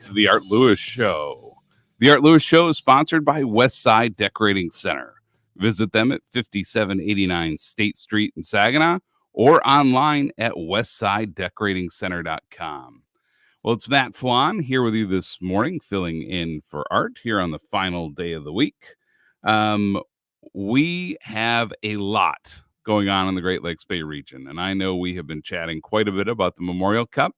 to the Art Lewis Show. The Art Lewis Show is sponsored by Westside Decorating Center. Visit them at 5789 State Street in Saginaw or online at westsidedecoratingcenter.com. Well, it's Matt Felan here with you this morning, filling in for Art here on the final day of the week. We have a lot going on in the Great Lakes Bay region, and I know we have been chatting quite a bit about the Memorial Cup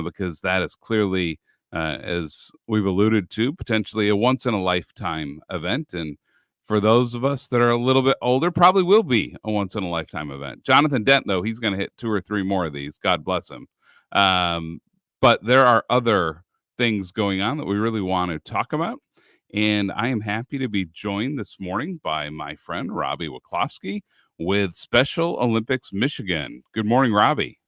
because that is clearly, as we've alluded to, potentially a once-in-a-lifetime event, and for those of us that are a little bit older, probably will be a once-in-a-lifetime event. Jonathan Dent, though, he's going to hit 2 or 3 more of these. God bless him. But there are other things going on that we really want to talk about. And I am happy to be joined this morning by my friend, Robbie Wachlowski with Special Olympics Michigan. Good morning, Robbie.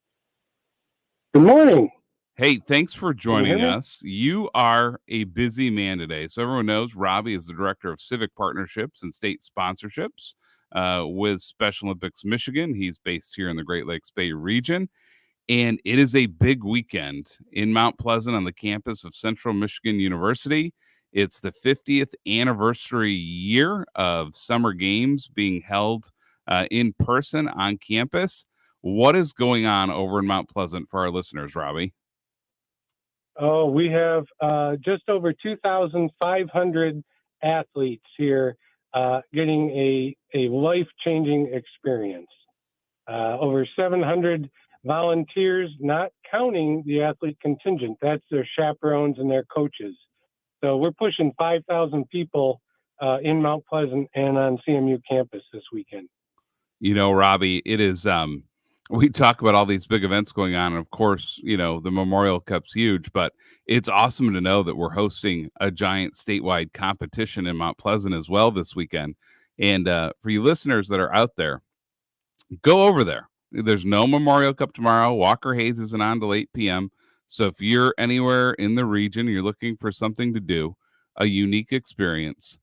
Good morning. Hey, thanks for joining us. You are a busy man today. So everyone knows Robbie is the Director of Civic Partnerships and State Sponsorships with Special Olympics Michigan. He's based here in the Great Lakes Bay region. And it is a big weekend in Mount Pleasant on the campus of Central Michigan University. It's the 50th anniversary year of summer games being held in person on campus. What is going on over in Mount Pleasant for our listeners, Robbie? Oh, we have just over 2,500 athletes here getting a life-changing experience. Over 700 volunteers, not counting the athlete contingent. That's their chaperones and their coaches. So we're pushing 5,000 people in Mount Pleasant and on CMU campus this weekend. You know, Robbie, it is, we talk about all these big events going on. And of course, you know, the Memorial Cup's huge, but it's awesome to know that we're hosting a giant statewide competition in Mount Pleasant as well this weekend. And for you listeners that are out there, go over there. There's no Memorial Cup tomorrow. Walker Hayes isn't on till 8 p.m. So if you're anywhere in the region, you're looking for something to do, a unique experience,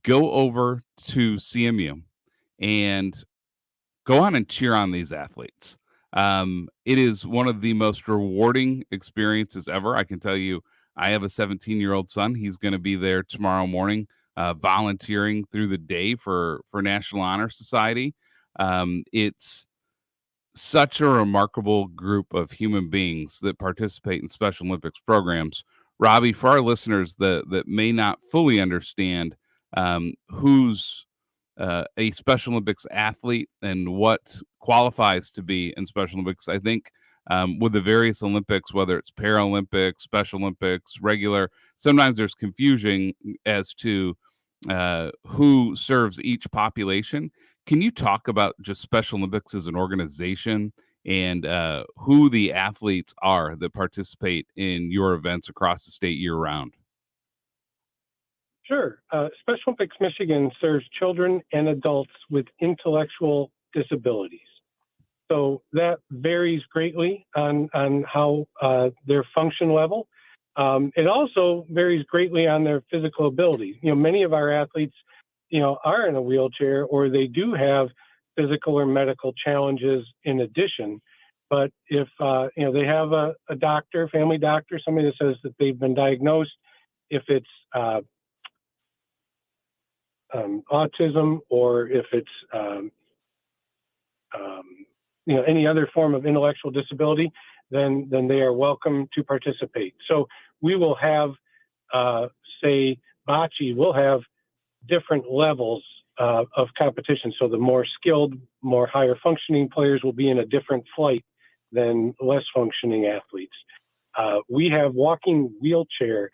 go over to CMU and go on and cheer on these athletes. It is one of the most rewarding experiences ever. I can tell you, I have a 17-year-old son. He's going to be there tomorrow morning, volunteering through the day for National Honor Society. It's such a remarkable group of human beings that participate in Special Olympics programs. Robbie, for our listeners that may not fully understand who's a Special Olympics athlete and what qualifies to be in Special Olympics, I think with the various Olympics, whether it's Paralympics, Special Olympics, regular, sometimes there's confusion as to who serves each population. Can you talk about just Special Olympics as an organization and who the athletes are that participate in your events across the state year-round? Sure. Special Olympics Michigan serves children and adults with intellectual disabilities. So that varies greatly on how their function level. It also varies greatly on their physical ability. You know, many of our athletes, you know, are in a wheelchair or they do have physical or medical challenges in addition. But if, you know, they have a doctor, family doctor, somebody that says that they've been diagnosed, if it's autism or if it's, you know, any other form of intellectual disability, then they are welcome to participate. So we will have, say, bocce will have different levels of competition. So the more skilled, more higher functioning players will be in a different flight than less functioning athletes. We have walking wheelchair.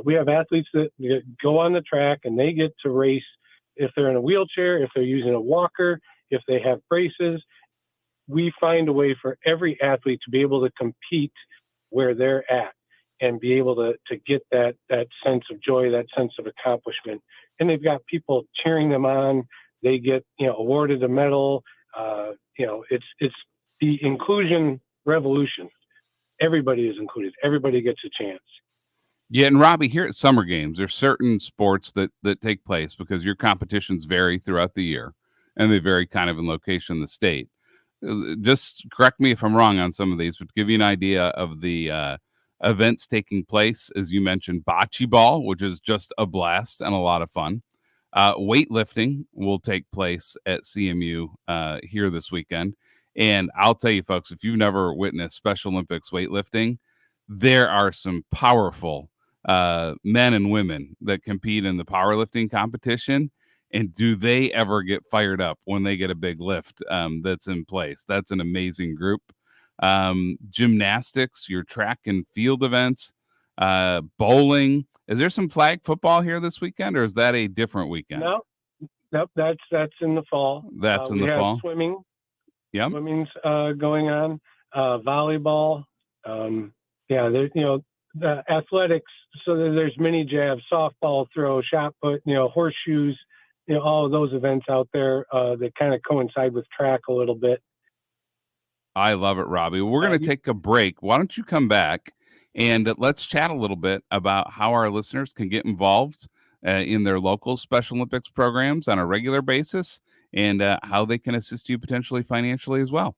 We have athletes that go on the track and they get to race if they're in a wheelchair, if they're using a walker, if they have braces. We find a way for every athlete to be able to compete where they're at and be able to get that sense of joy, that sense of accomplishment. And they've got people cheering them on. They get, you know, awarded a medal. You know, it's the inclusion revolution. Everybody is included. Everybody gets a chance. Yeah, and Robbie, here at Summer Games, there's certain sports that take place because your competitions vary throughout the year, and they vary kind of in location in the state. Just correct me if I'm wrong on some of these, but to give you an idea of the events taking place, as you mentioned, bocce ball, which is just a blast and a lot of fun. Weightlifting will take place at CMU here this weekend. And I'll tell you, folks, if you've never witnessed Special Olympics weightlifting, there are some powerful men and women that compete in the powerlifting competition. And do they ever get fired up when they get a big lift that's in place? That's an amazing group. Gymnastics, your track and field events, bowling. Is there some flag football here this weekend, or is that a different weekend? No, nope, that's in the fall. That's in we the have fall. Swimming. Yep. Swimming's going on. Volleyball. The athletics. So there's mini jab, softball throw, shot put, horseshoes, all of those events out there that kind of coincide with track a little bit. I love it, Robbie. We're going to take a break. Why don't you come back and let's chat a little bit about how our listeners can get involved in their local Special Olympics programs on a regular basis, and how they can assist you potentially financially as well.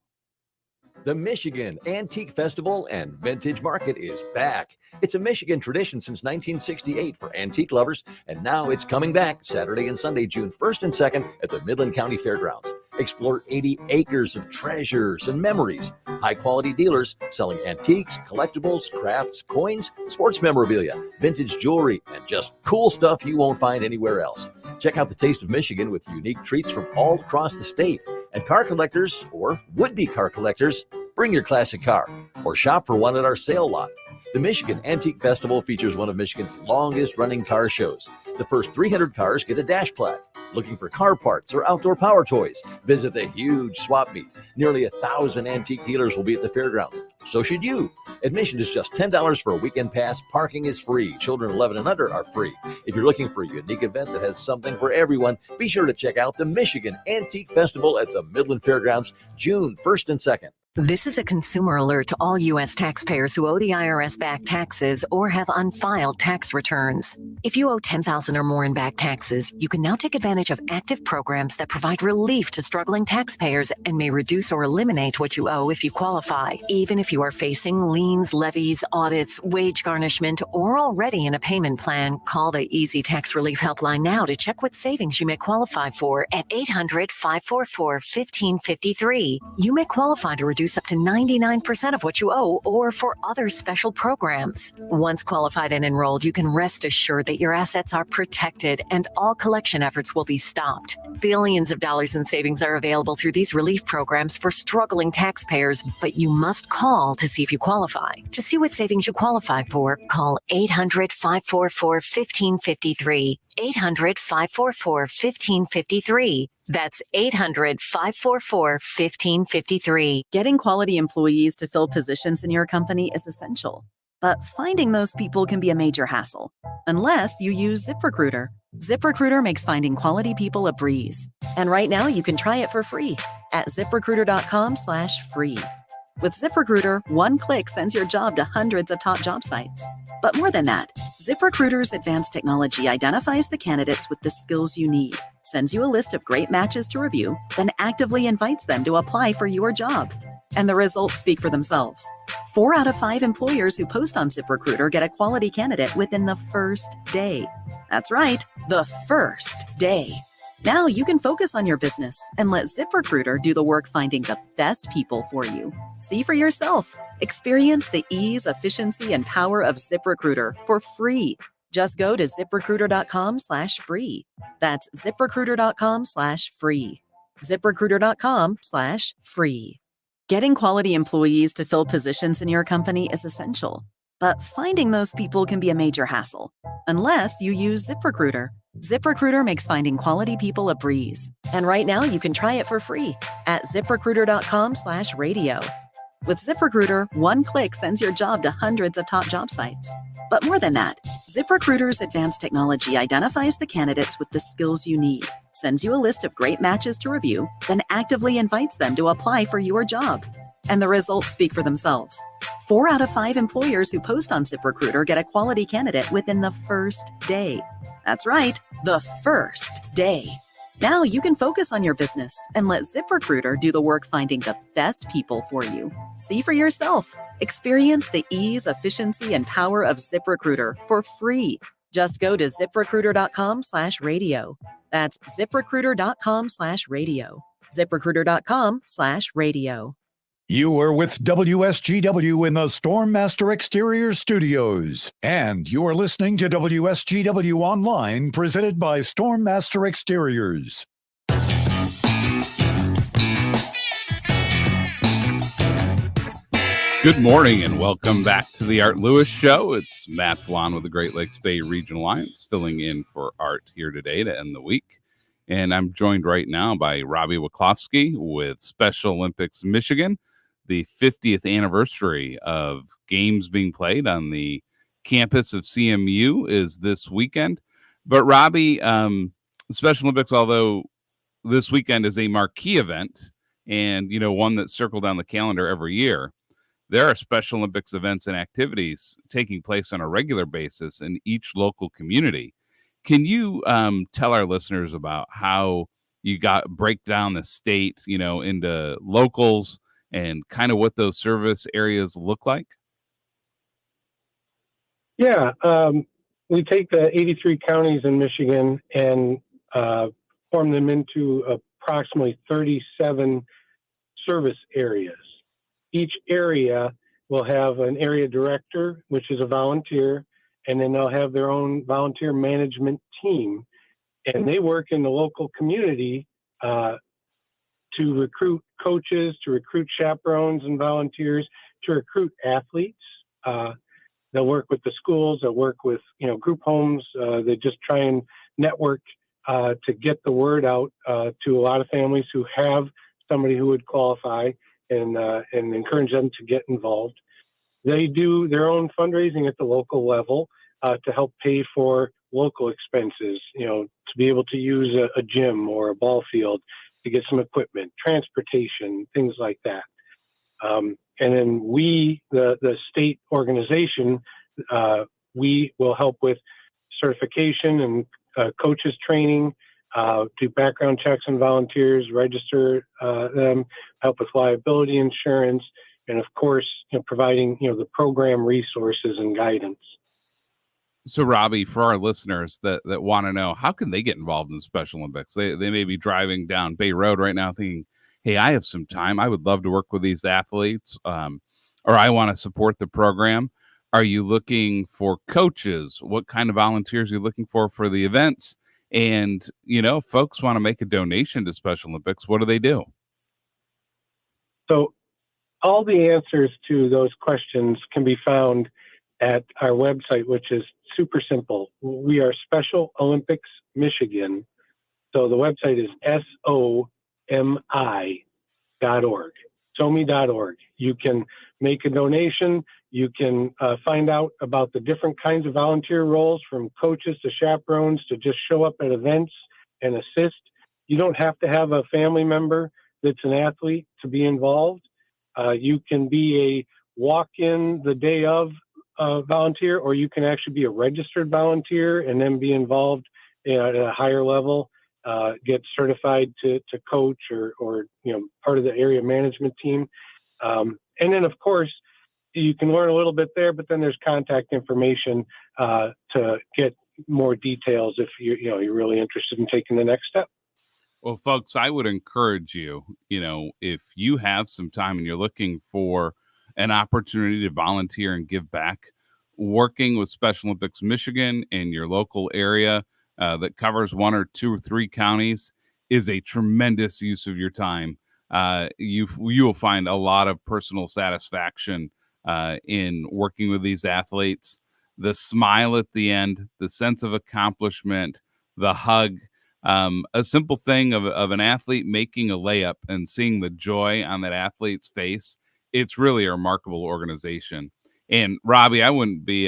The Michigan Antique Festival and Vintage Market is back. It's a Michigan tradition since 1968 for antique lovers, and now it's coming back Saturday and Sunday, June 1st and 2nd at the Midland County Fairgrounds. Explore 80 acres of treasures and memories. High-quality dealers selling antiques, collectibles, crafts, coins, sports memorabilia, vintage jewelry, and just cool stuff you won't find anywhere else. Check out the Taste of Michigan with unique treats from all across the state. And car collectors, or would-be car collectors, bring your classic car or shop for one at our sale lot. The Michigan Antique Festival features one of Michigan's longest-running car shows. The first 300 cars get a dash plaque. Looking for car parts or outdoor power toys? Visit the huge swap meet. Nearly 1,000 antique dealers will be at the fairgrounds. So should you. Admission is just $10 for a weekend pass. Parking is free. Children 11 and under are free. If you're looking for a unique event that has something for everyone, be sure to check out the Michigan Antique Festival at the Midland Fairgrounds, June 1st and 2nd. This is a consumer alert to all U.S. taxpayers who owe the IRS back taxes or have unfiled tax returns. If you owe $10,000 or more in back taxes, you can now take advantage of active programs that provide relief to struggling taxpayers and may reduce or eliminate what you owe if you qualify. Even if you are facing liens, levies, audits, wage garnishment, or already in a payment plan, call the Easy Tax Relief Helpline now to check what savings you may qualify for at 800-544-1553. You may qualify to reduce up to 99% of what you owe or for other special programs. Once qualified and enrolled, you can rest assured that your assets are protected and all collection efforts will be stopped. Billions of dollars in savings are available through these relief programs for struggling taxpayers, but you must call to see if you qualify. To see what savings you qualify for, call 800-544-1553. 800-544-1553. That's 800-544-1553. Getting quality employees to fill positions in your company is essential, but finding those people can be a major hassle, unless you use ZipRecruiter. ZipRecruiter makes finding quality people a breeze. And right now you can try it for free at ZipRecruiter.com/free. With ZipRecruiter, one click sends your job to hundreds of top job sites. But more than that, ZipRecruiter's advanced technology identifies the candidates with the skills you need, sends you a list of great matches to review, then actively invites them to apply for your job. And the results speak for themselves. 4 out of 5 employers who post on ZipRecruiter get a quality candidate within the first day. That's right, the first day. Now you can focus on your business and let ZipRecruiter do the work finding the best people for you. See for yourself. Experience the ease, efficiency, and power of ZipRecruiter for free. Just go to ZipRecruiter.com/free. That's ZipRecruiter.com/free. ZipRecruiter.com/free. Getting quality employees to fill positions in your company is essential, but finding those people can be a major hassle, unless you use ZipRecruiter. ZipRecruiter makes finding quality people a breeze. And right now you can try it for free at ZipRecruiter.com/radio. With ZipRecruiter, one click sends your job to hundreds of top job sites. But more than that, ZipRecruiter's advanced technology identifies the candidates with the skills you need, sends you a list of great matches to review, then actively invites them to apply for your job. And the results speak for themselves. 4 out of 5 employers who post on ZipRecruiter get a quality candidate within the first day. That's right, the first day. Now you can focus on your business and let ZipRecruiter do the work finding the best people for you. See for yourself. Experience the ease, efficiency, and power of ZipRecruiter for free. Just go to ziprecruiter.com/radio. That's ziprecruiter.com/radio. ziprecruiter.com/radio. You are with WSGW in the Stormmaster Exterior Studios, and you are listening to WSGW Online, presented by Stormmaster Exteriors. Good morning and welcome back to the Art Lewis Show. It's Matt Felan with the Great Lakes Bay Regional Alliance, filling in for Art here today to end the week. And I'm joined right now by Robbie Wachlowski with Special Olympics Michigan. The 50th anniversary of games being played on the campus of CMU is this weekend. But Robbie, Special Olympics, although this weekend is a marquee event and, one that's circled on the calendar every year, there are Special Olympics events and activities taking place on a regular basis in each local community. Can you tell our listeners about how you break down the state, into locals and kind of what those service areas look like? Yeah, we take the 83 counties in Michigan and form them into approximately 37 service areas. Each area will have an area director, which is a volunteer, and then they'll have their own volunteer management team. And they work in the local community to recruit coaches, to recruit chaperones and volunteers, to recruit athletes. They'll work with the schools, they'll work with group homes. They just try and network to get the word out to a lot of families who have somebody who would qualify, and encourage them to get involved. They do their own fundraising at the local level to help pay for local expenses, to be able to use a gym or a ball field, to get some equipment, transportation, things like that. And then we, the state organization, we will help with certification and coaches training, do background checks on volunteers, register them, help with liability insurance, and of course, providing the program resources and guidance. So, Robbie, for our listeners that want to know, how can they get involved in Special Olympics? They may be driving down Bay Road right now thinking, hey, I have some time. I would love to work with these athletes, or I want to support the program. Are you looking for coaches? What kind of volunteers are you looking for the events? And, folks want to make a donation to Special Olympics. What do they do? So all the answers to those questions can be found at our website, which is super simple. We are Special Olympics Michigan. So the website is SOMI.org. SOMI.org. You can make a donation. You can find out about the different kinds of volunteer roles, from coaches to chaperones, to just show up at events and assist. You don't have to have a family member that's an athlete to be involved. You can be a walk-in the day of volunteer, or you can actually be a registered volunteer and then be involved at a higher level, get certified to coach or part of the area management team. And then, of course, you can learn a little bit there, but then there's contact information to get more details if you're really interested in taking the next step. Well, folks, I would encourage you, if you have some time and you're looking for an opportunity to volunteer and give back, working with Special Olympics Michigan in your local area that covers 1 or 2 or 3 counties is a tremendous use of your time. You will find a lot of personal satisfaction in working with these athletes. The smile at the end, the sense of accomplishment, the hug, a simple thing of an athlete making a layup and seeing the joy on that athlete's face. It's really a remarkable organization. And Robbie, I wouldn't be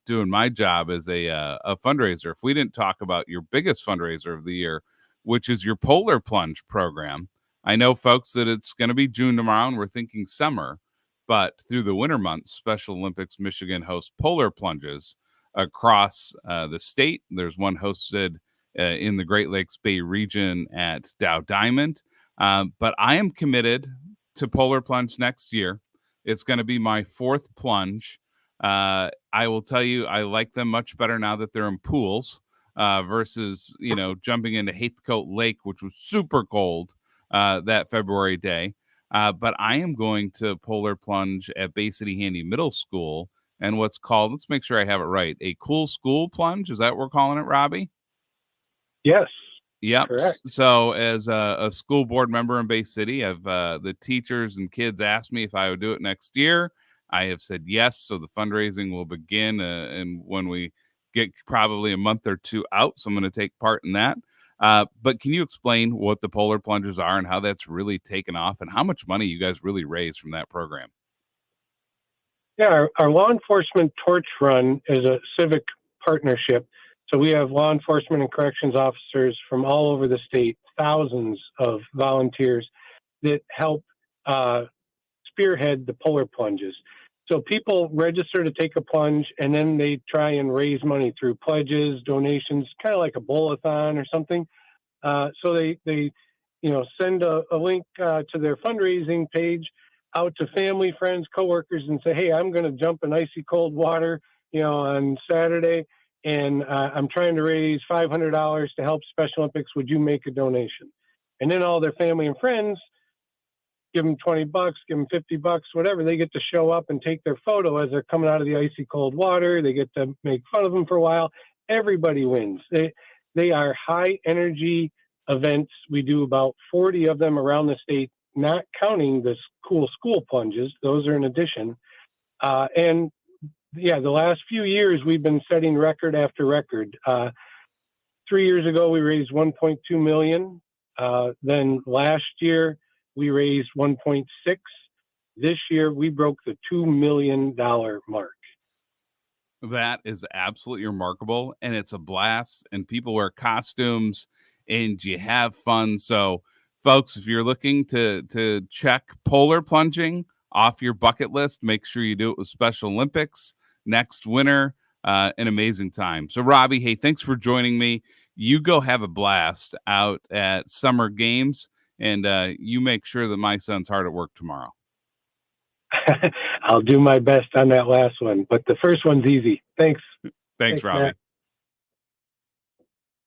doing my job as a fundraiser if we didn't talk about your biggest fundraiser of the year, which is your Polar Plunge program. I know, folks, that it's going to be June tomorrow and we're thinking summer, but through the winter months, Special Olympics Michigan hosts polar plunges across the state. There's one hosted in the Great Lakes Bay region at Dow Diamond. But I am committed to Polar Plunge next year. It's going to be my 4th plunge. I will tell you, I like them much better now that they're in pools versus, jumping into Heathcote Lake, which was super cold that February day. But I am going to polar plunge at Bay City Handy Middle School and what's called, let's make sure I have it right, a cool school plunge. Is that what we're calling it, Robbie? Yes. Yep. Correct. So as a school board member in Bay City, the teachers and kids asked me if I would do it next year. I have said yes. So the fundraising will begin and when we get probably a month or 2 out. So I'm going to take part in that. But can you explain what the polar plungers are and how that's really taken off and how much money you guys really raise from that program? Yeah, our law enforcement torch run is a civic partnership. So we have law enforcement and corrections officers from all over the state, thousands of volunteers that help spearhead the polar plunges. So people register to take a plunge, and then they try and raise money through pledges, donations, kind of like a bowl-a-thon or something. So they send a link to their fundraising page out to family, friends, coworkers, and say, hey, I'm going to jump in icy cold water, on Saturday, and I'm trying to raise $500 to help Special Olympics. Would you make a donation? And then all their family and friends give them $20, give them $50, whatever. They get to show up and take their photo as they're coming out of the icy cold water. They get to make fun of them for a while. Everybody wins. They are high energy events. We do about 40 of them around the state, not counting the cool school plunges. Those are in addition. And yeah, the last few years we've been setting record after record. 3 years ago we raised 1.2 million. Then last year we raised 1.6. This year we broke the $2 million mark. That is absolutely remarkable, and it's a blast, and people wear costumes and you have fun. So folks, if you're looking to check polar plunging off your bucket list, make sure you do it with Special Olympics next winter. An amazing time. So Robbie, hey, thanks for joining me. You go have a blast out at Summer Games, and you make sure that my son's hard at work tomorrow. I'll do my best on that last one, but the first one's easy. Thanks. Thanks, Robbie. Matt.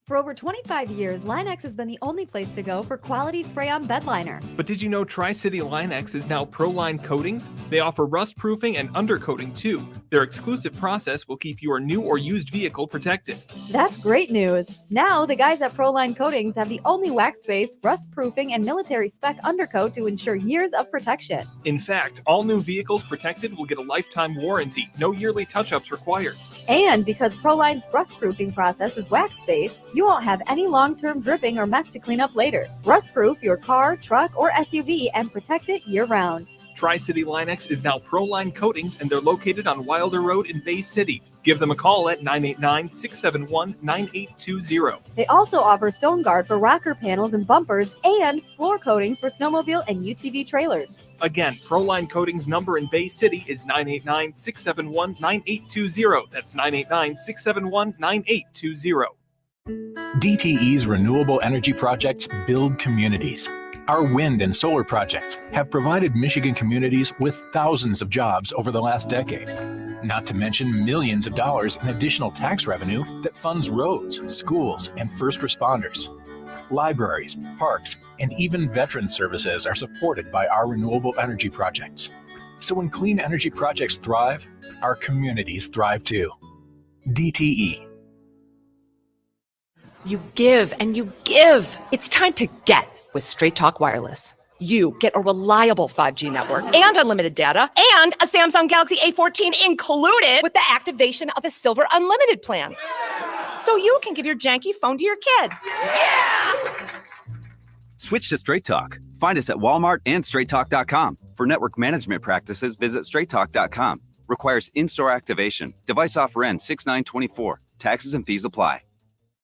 For over 25 years, Line-X has been the only place to go for quality spray-on bed liner. But did you know Tri-City Line-X is now ProLine Coatings? They offer rust proofing and undercoating too. Their exclusive process will keep your new or used vehicle protected. That's great news. Now, the guys at ProLine Coatings have the only wax-based, rust proofing, and military spec undercoat to ensure years of protection. In fact, all new vehicles protected will get a lifetime warranty, no yearly touch-ups required. And because ProLine's rust proofing process is wax-based, you won't have any long-term dripping or mess to clean up later. Rust-proof your car, truck, or SUV and protect it year-round. Tri-City Line-X is now ProLine Coatings, and they're located on Wilder Road in Bay City. Give them a call at 989-671-9820. They also offer Stone Guard for rocker panels and bumpers and floor coatings for snowmobile and UTV trailers. Again, ProLine Coatings number in Bay City is 989-671-9820. That's 989-671-9820. DTE's renewable energy projects build communities. Our wind and solar projects have provided Michigan communities with thousands of jobs over the last decade, not to mention millions of dollars in additional tax revenue that funds roads, schools, and first responders. Libraries, parks, and even veteran services are supported by our renewable energy projects. So when clean energy projects thrive, our communities thrive too. DTE. You give and you give. It's time to get with Straight Talk Wireless. You get a reliable 5G network and unlimited data and a Samsung Galaxy A14 included with the activation of a Silver Unlimited plan. So you can give your janky phone to your kid. Yeah! Switch to Straight Talk. Find us at Walmart and straighttalk.com. For network management practices, visit straighttalk.com. Requires in-store activation. Device offer ends 6/9/24. Taxes and fees apply.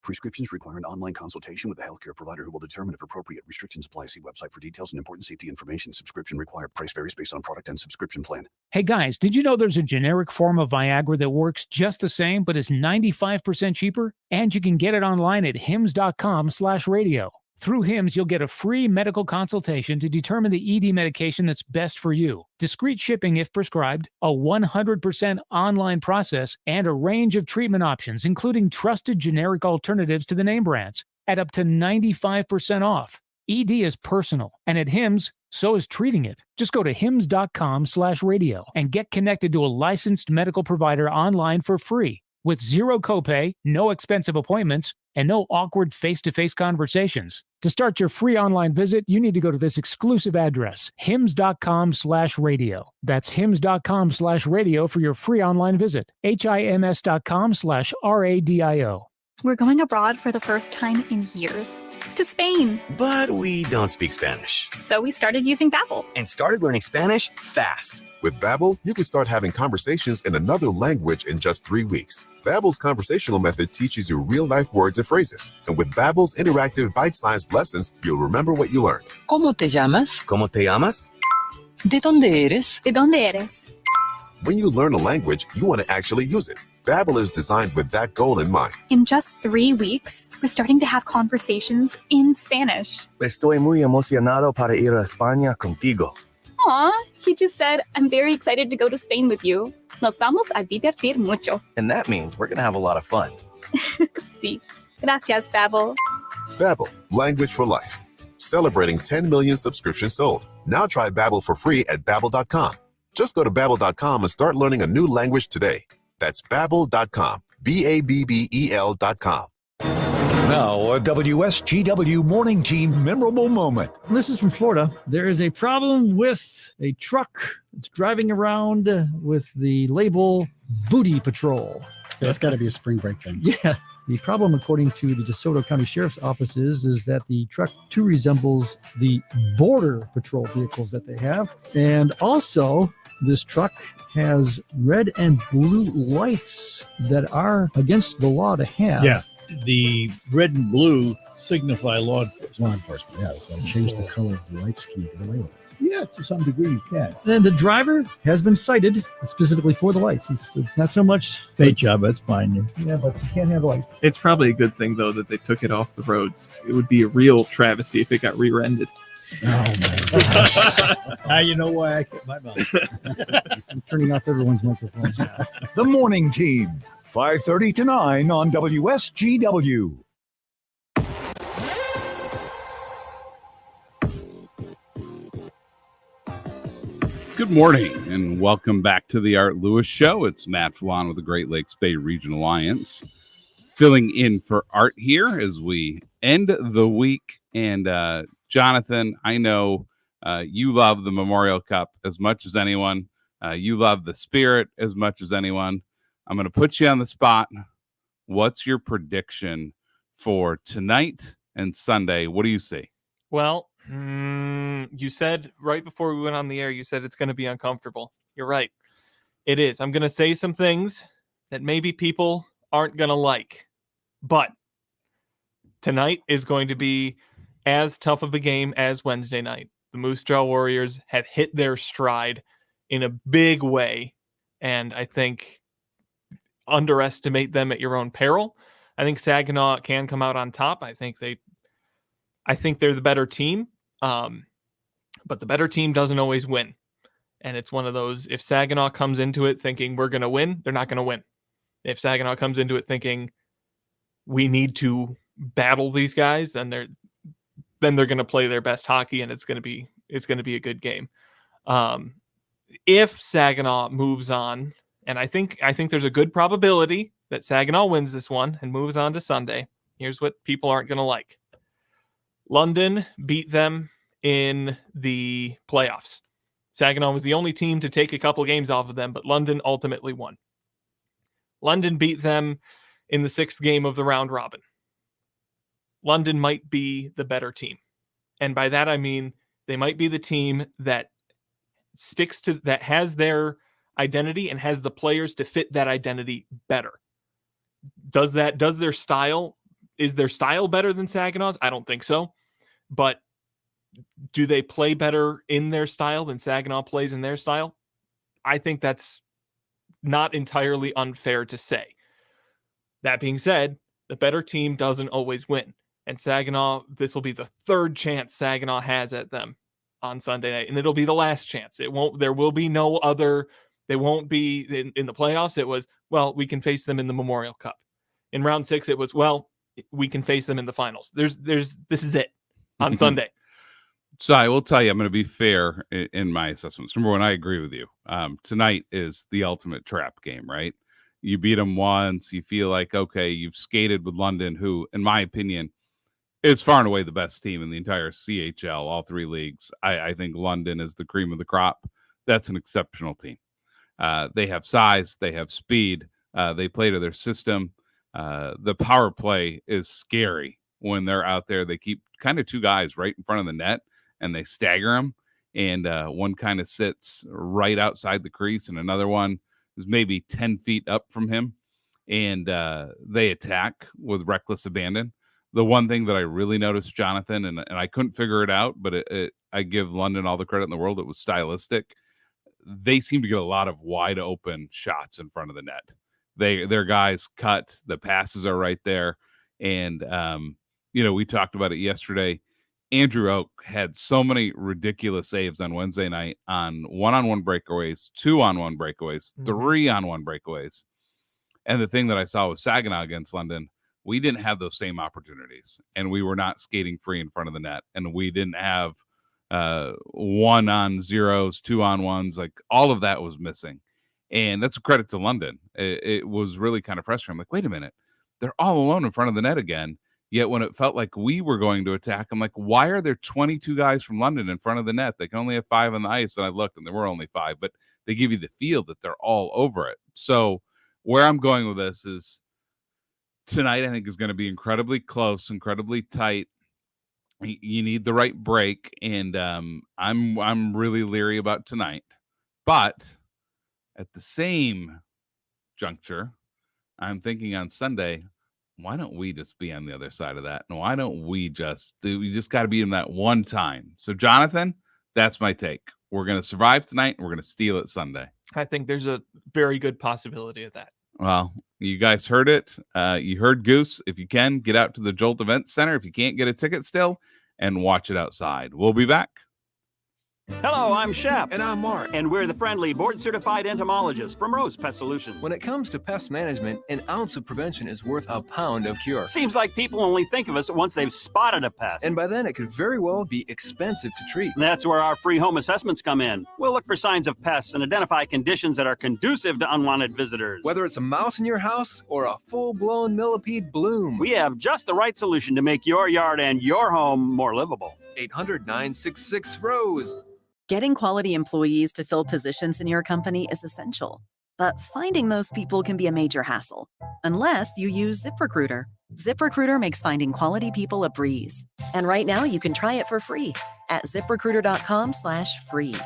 Prescriptions require an online consultation with a healthcare provider who will determine if appropriate. Restrictions apply. See website for details and important safety information. Subscription required. Price varies based on product and subscription plan. Hey guys, did you know there's a generic form of Viagra that works just the same but is 95% cheaper? And you can get it online at hims.com/radio. Through HIMS, you'll get a free medical consultation to determine the ED medication that's best for you, discreet shipping if prescribed, a 100% online process, and a range of treatment options, including trusted generic alternatives to the name brands, at up to 95% off. ED is personal, and at HIMS, so is treating it. Just go to hims.com/radio and get connected to a licensed medical provider online for free, with zero copay, no expensive appointments, and no awkward face-to-face conversations. To start your free online visit, you need to go to this exclusive address, hims.com/radio. That's hims.com/radio for your free online visit. hims.com/radio. We're going abroad for the first time in years. To Spain. But we don't speak Spanish. So we started using Babbel. And started learning Spanish fast. With Babbel, you can start having conversations in another language in just 3 weeks. Babbel's conversational method teaches you real-life words and phrases. And with Babbel's interactive bite-sized lessons, you'll remember what you learned. ¿Cómo te llamas? ¿Cómo te llamas? ¿De dónde eres? ¿De dónde eres? When you learn a language, you want to actually use it. Babbel is designed with that goal in mind. In just 3 weeks, we're starting to have conversations in Spanish. Estoy muy emocionado para ir a España contigo. Aw, he just said, I'm very excited to go to Spain with you. Nos vamos a divertir mucho. And that means we're going to have a lot of fun. Sí. Gracias, Babbel. Babbel, language for life. Celebrating 10 million subscriptions sold. Now try Babbel for free at babbel.com. Just go to babbel.com and start learning a new language today. That's babbel.com. BABBEL.com. Now, a WSGW morning team memorable moment. This is from Florida. There is a problem with a truck that's driving around with the label Booty Patrol. That's got to be a spring break thing. Yeah. The problem, according to the DeSoto County Sheriff's Offices, is that the truck too resembles the Border Patrol vehicles that they have. And also, this truck has red and blue lights that are against the law to have. Yeah. The red and blue signify law enforcement. Yeah, so change the color of the light scheme to the label. Yeah, to some degree you can. And the driver has been cited specifically for the lights. It's not so much paint job, that's fine. Yeah, but you can't have lights. It's probably a good thing, though, that they took it off the roads. It would be a real travesty if it got rear-ended. Oh, my. Now you know why I kept my mouth. I'm turning off everyone's microphones. The morning team, 5:30 to 9 on WSGW. Good morning and welcome back to the Art Lewis Show. It's Matt Felan with the Great Lakes Bay Region Alliance, filling in for Art here as we end the week. And Jonathan, I know you love the Memorial Cup as much as anyone. You love the spirit as much as anyone. I'm going to put you on the spot. What's your prediction for tonight and Sunday? What do you see? Well, you said right before we went on the air, you said it's going to be uncomfortable. You're right. It is. I'm going to say some things that maybe people aren't going to like. But tonight is going to be as tough of a game as Wednesday night. The Moose Jaw Warriors have hit their stride in a big way. And I think underestimate them at your own peril. I think Saginaw can come out on top. I think they're the better team. But the better team doesn't always win. And it's one of those, if Saginaw comes into it thinking we're going to win, they're not going to win. If Saginaw comes into it thinking we need to battle these guys, then they're going to play their best hockey, and it's going to be a good game. If Saginaw moves on, and I think there's a good probability that Saginaw wins this one and moves on to Sunday. Here's what people aren't going to like. London beat them in the playoffs. Saginaw was the only team to take a couple games off of them, but London ultimately won. London beat them in the 6th game of the round robin. London might be the better team. And by that, I mean, they might be the team that that has their identity and has the players to fit that identity better. Is their style better than Saginaw's? I don't think so. But do they play better in their style than Saginaw plays in their style? I think that's not entirely unfair to say. That being said, the better team doesn't always win. And Saginaw, this will be the third chance Saginaw has at them on Sunday night, and it'll be the last chance. There will be no other. They won't be in the playoffs. It was, well, we can face them in the Memorial Cup. In round 6, it was, well, we can face them in the finals. This is it on Sunday. So I will tell you, I'm going to be fair in my assessments. Number one, I agree with you. Tonight is the ultimate trap game, right? You beat them once. You feel like, okay, you've skated with London, who, in my opinion, is far and away the best team in the entire CHL, all 3 leagues. I think London is the cream of the crop. That's an exceptional team. They have size. They have speed. They play to their system. The power play is scary when they're out there. They keep kind of 2 guys right in front of the net, and they stagger them. And one kind of sits right outside the crease, and another one is maybe 10 feet up from him. And they attack with reckless abandon. The one thing that I really noticed, Jonathan, and I couldn't figure it out, but I give London all the credit in the world. It was stylistic. They seem to get a lot of wide open shots in front of the net. Their guys cut, the passes are right there. And, we talked about it yesterday. Andrew Oak had so many ridiculous saves on Wednesday night on 1-on-1 breakaways, 2-on-1 breakaways, 3-on-1 breakaways. And the thing that I saw with Saginaw against London, we didn't have those same opportunities, and we were not skating free in front of the net, and we didn't have 1-on-0s, 2-on-1s. Like, all of that was missing. And that's a credit to London. It was really kind of frustrating. I'm like, wait a minute. They're all alone in front of the net again. Yet when it felt like we were going to attack, I'm like, why are there 22 guys from London in front of the net? They can only have 5 on the ice. And I looked, and there were only 5, but they give you the feel that they're all over it. So where I'm going with this is tonight, I think, is going to be incredibly close, incredibly tight. You need the right break, and I'm really leery about tonight. But at the same juncture, I'm thinking on Sunday, why don't we just be on the other side of that? And why don't we just got to be in that one time. So, Jonathan, that's my take. We're going to survive tonight, and we're going to steal it Sunday. I think there's a very good possibility of that. Well, you guys heard it. You heard Goose. If you can, get out to the Jolt Event Center. If you can't get a ticket still, and watch it outside. We'll be back. Hello, I'm Shep. And I'm Mark. And we're the friendly, board-certified entomologists from Rose Pest Solutions. When it comes to pest management, an ounce of prevention is worth a pound of cure. Seems like people only think of us once they've spotted a pest. And by then, it could very well be expensive to treat. That's where our free home assessments come in. We'll look for signs of pests and identify conditions that are conducive to unwanted visitors. Whether it's a mouse in your house or a full-blown millipede bloom, we have just the right solution to make your yard and your home more livable. 800-966-ROSE. Getting quality employees to fill positions in your company is essential, but finding those people can be a major hassle, unless you use ZipRecruiter. ZipRecruiter makes finding quality people a breeze. And right now, you can try it for free at ZipRecruiter.com/free.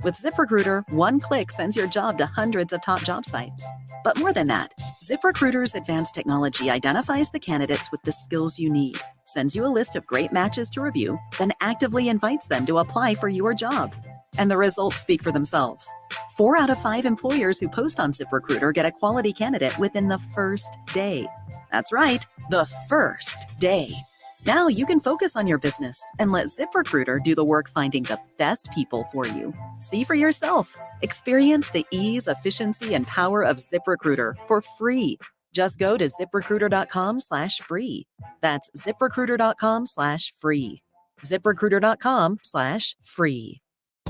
With ZipRecruiter, one click sends your job to hundreds of top job sites. But more than that, ZipRecruiter's advanced technology identifies the candidates with the skills you need, sends you a list of great matches to review, then actively invites them to apply for your job. And the results speak for themselves. 4 out of 5 employers who post on ZipRecruiter get a quality candidate within the first day. That's right, the first day. Now you can focus on your business and let ZipRecruiter do the work finding the best people for you. See for yourself. Experience the ease, efficiency, and power of ZipRecruiter for free. Just go to ZipRecruiter.com/free. That's ZipRecruiter.com/free. ZipRecruiter.com/free.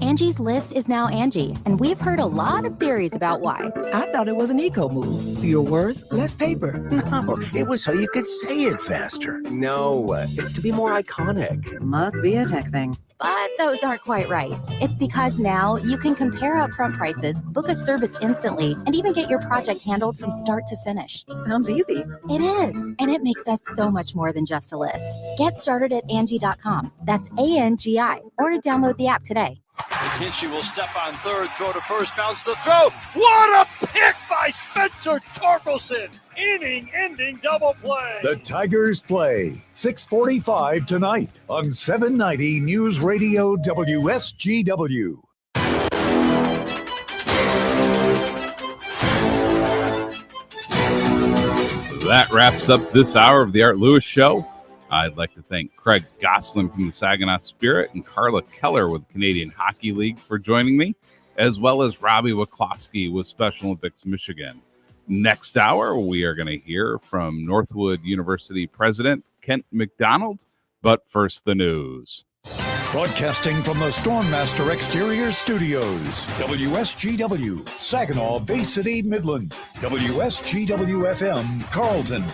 Angie's List is now Angie, and we've heard a lot of theories about why. I thought it was an eco move. Fewer words, less paper. No, it was so you could say it faster. No, it's to be more iconic. Must be a tech thing. But those aren't quite right. It's because now you can compare upfront prices, book a service instantly, and even get your project handled from start to finish. Sounds easy. It is, and it makes us so much more than just a list. Get started at Angie.com. That's ANGI, or download the app today. McKinsey will step on third, throw to first, bounce the throw. What a pick by Spencer Torkelson! Inning-ending double play. The Tigers play 6:45 tonight on 790 News Radio WSGW. That wraps up this hour of the Art Lewis Show. I'd like to thank Craig Goslin from the Saginaw Spirit and Carla Keller with the Canadian Hockey League for joining me, as well as Robbie Wachlowski with Special Olympics Michigan. Next hour, we are going to hear from Northwood University President Kent McDonald, but first the news. Broadcasting from the Stormmaster Exterior Studios, WSGW, Saginaw, Bay City, Midland, WSGW FM, Carlton.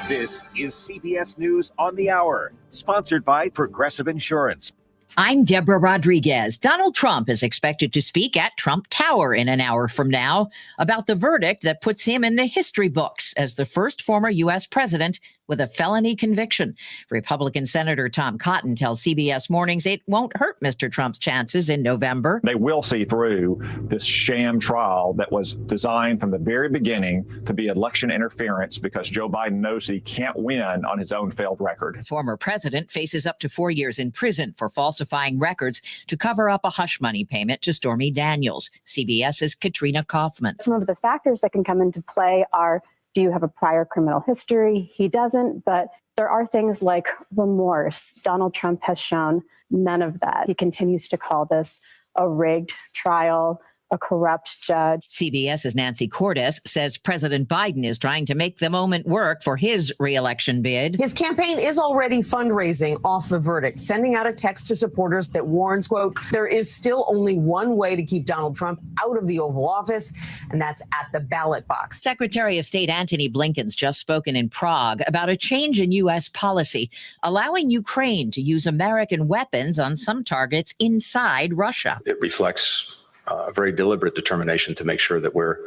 This is CBS News on the Hour, sponsored by Progressive Insurance. I'm Deborah Rodriguez. Donald Trump is expected to speak at Trump Tower in an hour from now about the verdict that puts him in the history books as the first former U.S. president with a felony conviction. Republican Senator Tom Cotton tells CBS Mornings it won't hurt Mr. Trump's chances in November. They will see through this sham trial that was designed from the very beginning to be election interference because Joe Biden knows he can't win on his own failed record. The former president faces up to 4 years in prison for falsifying records to cover up a hush money payment to Stormy Daniels. CBS's Katrina Kaufman. Some of the factors that can come into play are, do you have a prior criminal history? He doesn't, but there are things like remorse. Donald Trump has shown none of that. He continues to call this a rigged trial, a corrupt judge. CBS's Nancy Cordes says President Biden is trying to make the moment work for his re-election bid. His campaign is already fundraising off the verdict, sending out a text to supporters that warns, quote, there is still only one way to keep Donald Trump out of the Oval Office, and that's at the ballot box. Secretary of State Antony Blinken's just spoken in Prague about a change in U.S. policy, allowing Ukraine to use American weapons on some targets inside Russia. It reflects a very deliberate determination to make sure that we're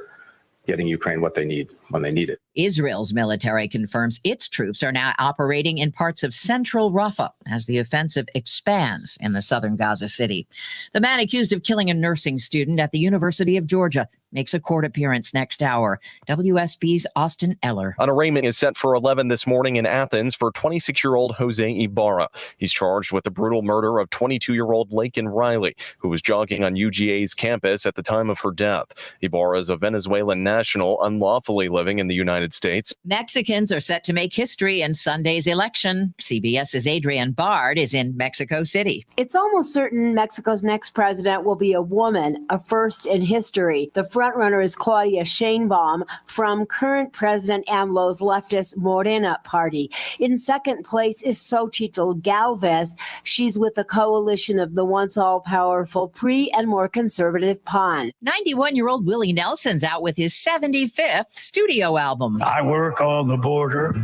getting Ukraine what they need when they need it. Israel's military confirms its troops are now operating in parts of central Rafah as the offensive expands in the southern Gaza city. The man accused of killing a nursing student at the University of Georgia makes a court appearance next hour. WSB's Austin Eller. An arraignment is set for 11 this morning in Athens for 26-year-old Jose Ibarra. He's charged with the brutal murder of 22-year-old Laken Riley, who was jogging on UGA's campus at the time of her death. Ibarra is a Venezuelan national unlawfully living in the United States. Mexicans are set to make history in Sunday's election. CBS's Adrienne Bard is in Mexico City. It's almost certain Mexico's next president will be a woman, a first in history. The frontrunner is Claudia Sheinbaum from current President AMLO's leftist Morena party. In second place is Xochitl Galvez. She's with the coalition of the once all-powerful PRI and more conservative PAN. 91-year-old Willie Nelson's out with his 75th studio album. I work on the border.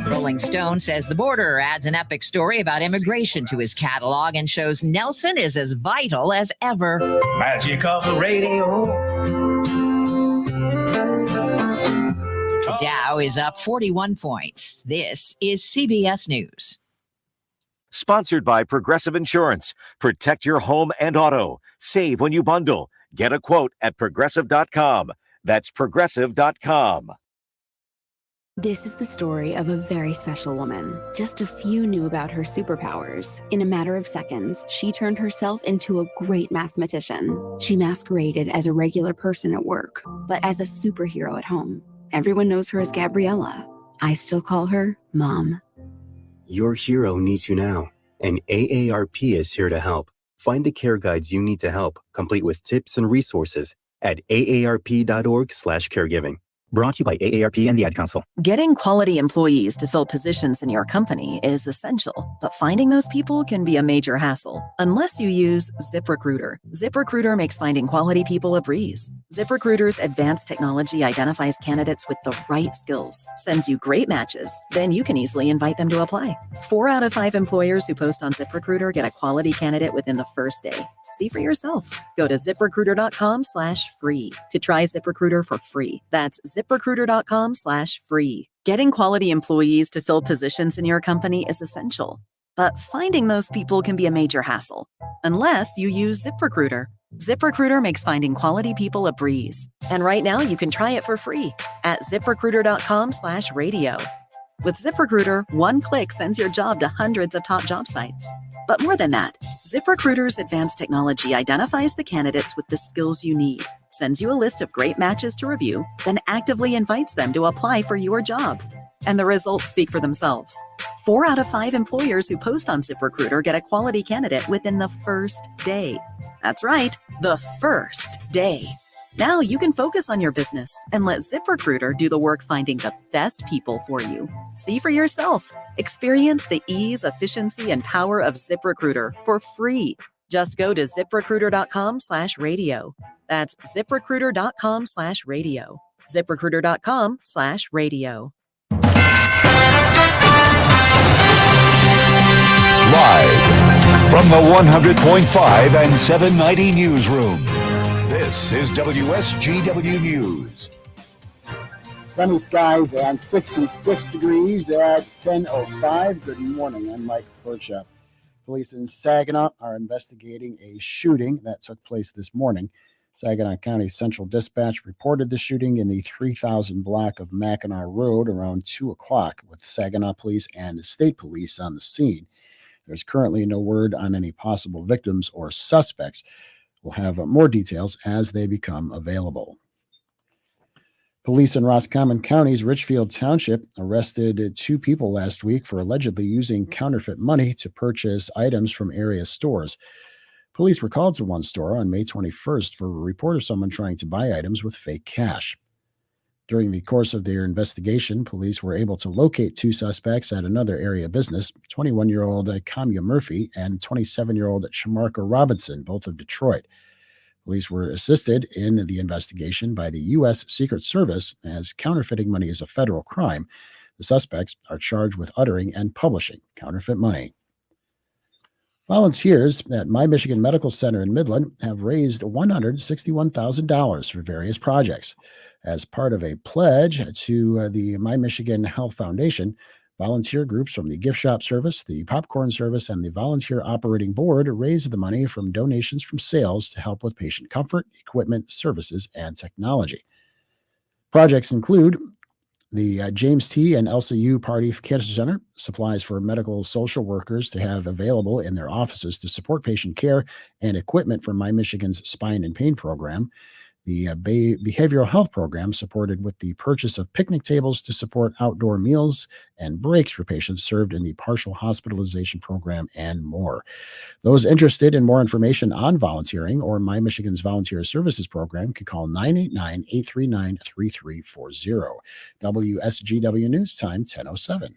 Rolling Stone says the border adds an epic story about immigration to his catalog and shows Nelson is as vital as ever. Magic of the radio. The Dow is up 41 points. This is CBS News. Sponsored by Progressive Insurance. Protect your home and auto. Save when you bundle. Get a quote at progressive.com. That's progressive.com. This is the story of a very special woman. Just a few knew about her superpowers. In a matter of seconds, she turned herself into a great mathematician. She masqueraded as a regular person at work, but as a superhero at home. Everyone knows her as Gabriella. I still call her Mom. Your hero needs you now, and AARP is here to help. Find the care guides you need to help, complete with tips and resources at aarp.org/caregiving. Brought to you by AARP and the Ad Council. Getting quality employees to fill positions in your company is essential, but finding those people can be a major hassle unless you use ZipRecruiter. ZipRecruiter makes finding quality people a breeze. ZipRecruiter's advanced technology identifies candidates with the right skills, sends you great matches, then you can easily invite them to apply. 4 out of 5 employers who post on ZipRecruiter get a quality candidate within the first day. See for yourself. Go to ZipRecruiter.com/free to try ZipRecruiter for free. That's ZipRecruiter.com/free. Getting quality employees to fill positions in your company is essential, but finding those people can be a major hassle unless you use ZipRecruiter. ZipRecruiter makes finding quality people a breeze. And right now you can try it for free at ZipRecruiter.com/radio. With ZipRecruiter, one click sends your job to hundreds of top job sites. But more than that, ZipRecruiter's advanced technology identifies the candidates with the skills you need, sends you a list of great matches to review, then actively invites them to apply for your job. And the results speak for themselves. 4 out of 5 employers who post on ZipRecruiter get a quality candidate within the first day. That's right, the first day. Now you can focus on your business and let ZipRecruiter do the work finding the best people for you. See for yourself. Experience the ease, efficiency, and power of ZipRecruiter for free. Just go to ZipRecruiter.com/radio. That's ZipRecruiter.com/radio. ZipRecruiter.com/radio. Live from the 100.5 and 790 newsroom. This is WSGW News. Sunny skies and 66 degrees at 10:05. Good morning. I'm Mike Porchop. Police in Saginaw are investigating a shooting that took place this morning. Saginaw County Central Dispatch reported the shooting in the 3000 block of Mackinac Road around 2 o'clock, with Saginaw Police and State Police on the scene. There's currently no word on any possible victims or suspects. We'll have more details as they become available. Police in Roscommon County's Richfield Township arrested 2 people last week for allegedly using counterfeit money to purchase items from area stores. Police were called to one store on May 21st for a report of someone trying to buy items with fake cash. During the course of their investigation, police were able to locate 2 suspects at another area business, 21-year-old Kamya Murphy and 27-year-old Shamarka Robinson, both of Detroit. Police were assisted in the investigation by the U.S. Secret Service, as counterfeiting money is a federal crime. The suspects are charged with uttering and publishing counterfeit money. Volunteers at My Michigan Medical Center in Midland have raised $161,000 for various projects. As part of a pledge to the My Michigan Health Foundation, volunteer groups from the Gift Shop Service, the Popcorn Service, and the Volunteer Operating Board raised the money from donations from sales to help with patient comfort, equipment, services, and technology. Projects include the James T. and Elsa U. Party Cancer Center, supplies for medical social workers to have available in their offices to support patient care, and equipment for My Michigan's Spine and Pain Program. The behavioral health program supported with the purchase of picnic tables to support outdoor meals and breaks for patients served in the partial hospitalization program, and more. Those interested in more information on volunteering or My Michigan's Volunteer Services Program can call 989-839-3340. WSGW News Time, 10:07.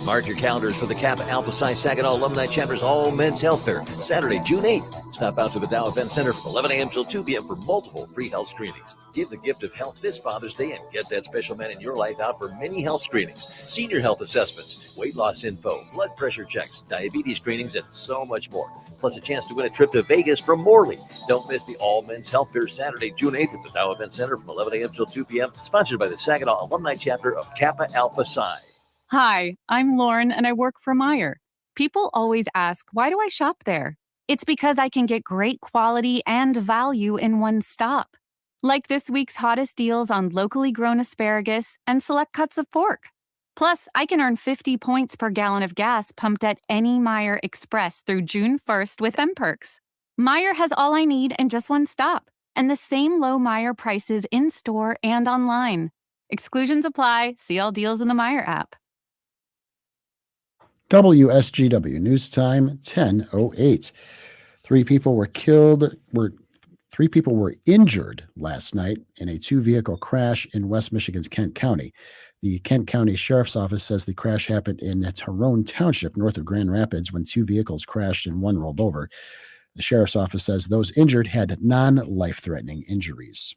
Mark your calendars for the Kappa Alpha Psi Saginaw Alumni Chapter's All Men's Health Fair, Saturday, June 8th. Stop out to the Dow Event Center from 11 a.m. till 2 p.m. for multiple free health screenings. Give the gift of health this Father's Day and get that special man in your life out for many health screenings, senior health assessments, weight loss info, blood pressure checks, diabetes screenings, and so much more. Plus a chance to win a trip to Vegas from Morley. Don't miss the All Men's Health Fair, Saturday, June 8th at the Dow Event Center from 11 a.m. till 2 p.m. Sponsored by the Saginaw Alumni Chapter of Kappa Alpha Psi. Hi, I'm Lauren and I work for Meijer. People always ask, why do I shop there? It's because I can get great quality and value in one stop. Like this week's hottest deals on locally grown asparagus and select cuts of pork. Plus, I can earn 50 points per gallon of gas pumped at any Meijer Express through June 1st with M-Perks. Meijer has all I need in just one stop, and the same low Meijer prices in-store and online. Exclusions apply. See all deals in the Meijer app. WSGW News Time, 10:08. 3 people were injured last night in a 2-vehicle crash in West Michigan's Kent County. The Kent County Sheriff's Office says the crash happened in Tyrone Township, north of Grand Rapids, when 2 vehicles crashed and one rolled over. The Sheriff's Office says those injured had non-life-threatening injuries.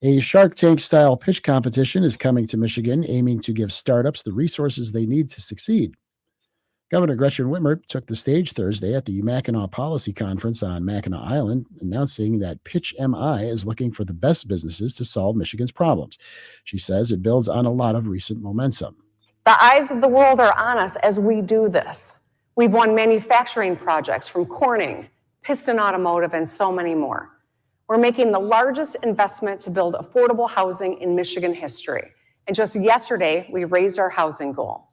A Shark Tank-style pitch competition is coming to Michigan, aiming to give startups the resources they need to succeed. Governor Gretchen Whitmer took the stage Thursday at the Mackinac Policy Conference on Mackinac Island, announcing that Pitch MI is looking for the best businesses to solve Michigan's problems. She says it builds on a lot of recent momentum. The eyes of the world are on us as we do this. We've won manufacturing projects from Corning, Piston Automotive, and so many more. We're making the largest investment to build affordable housing in Michigan history, And just yesterday, we raised our housing goal.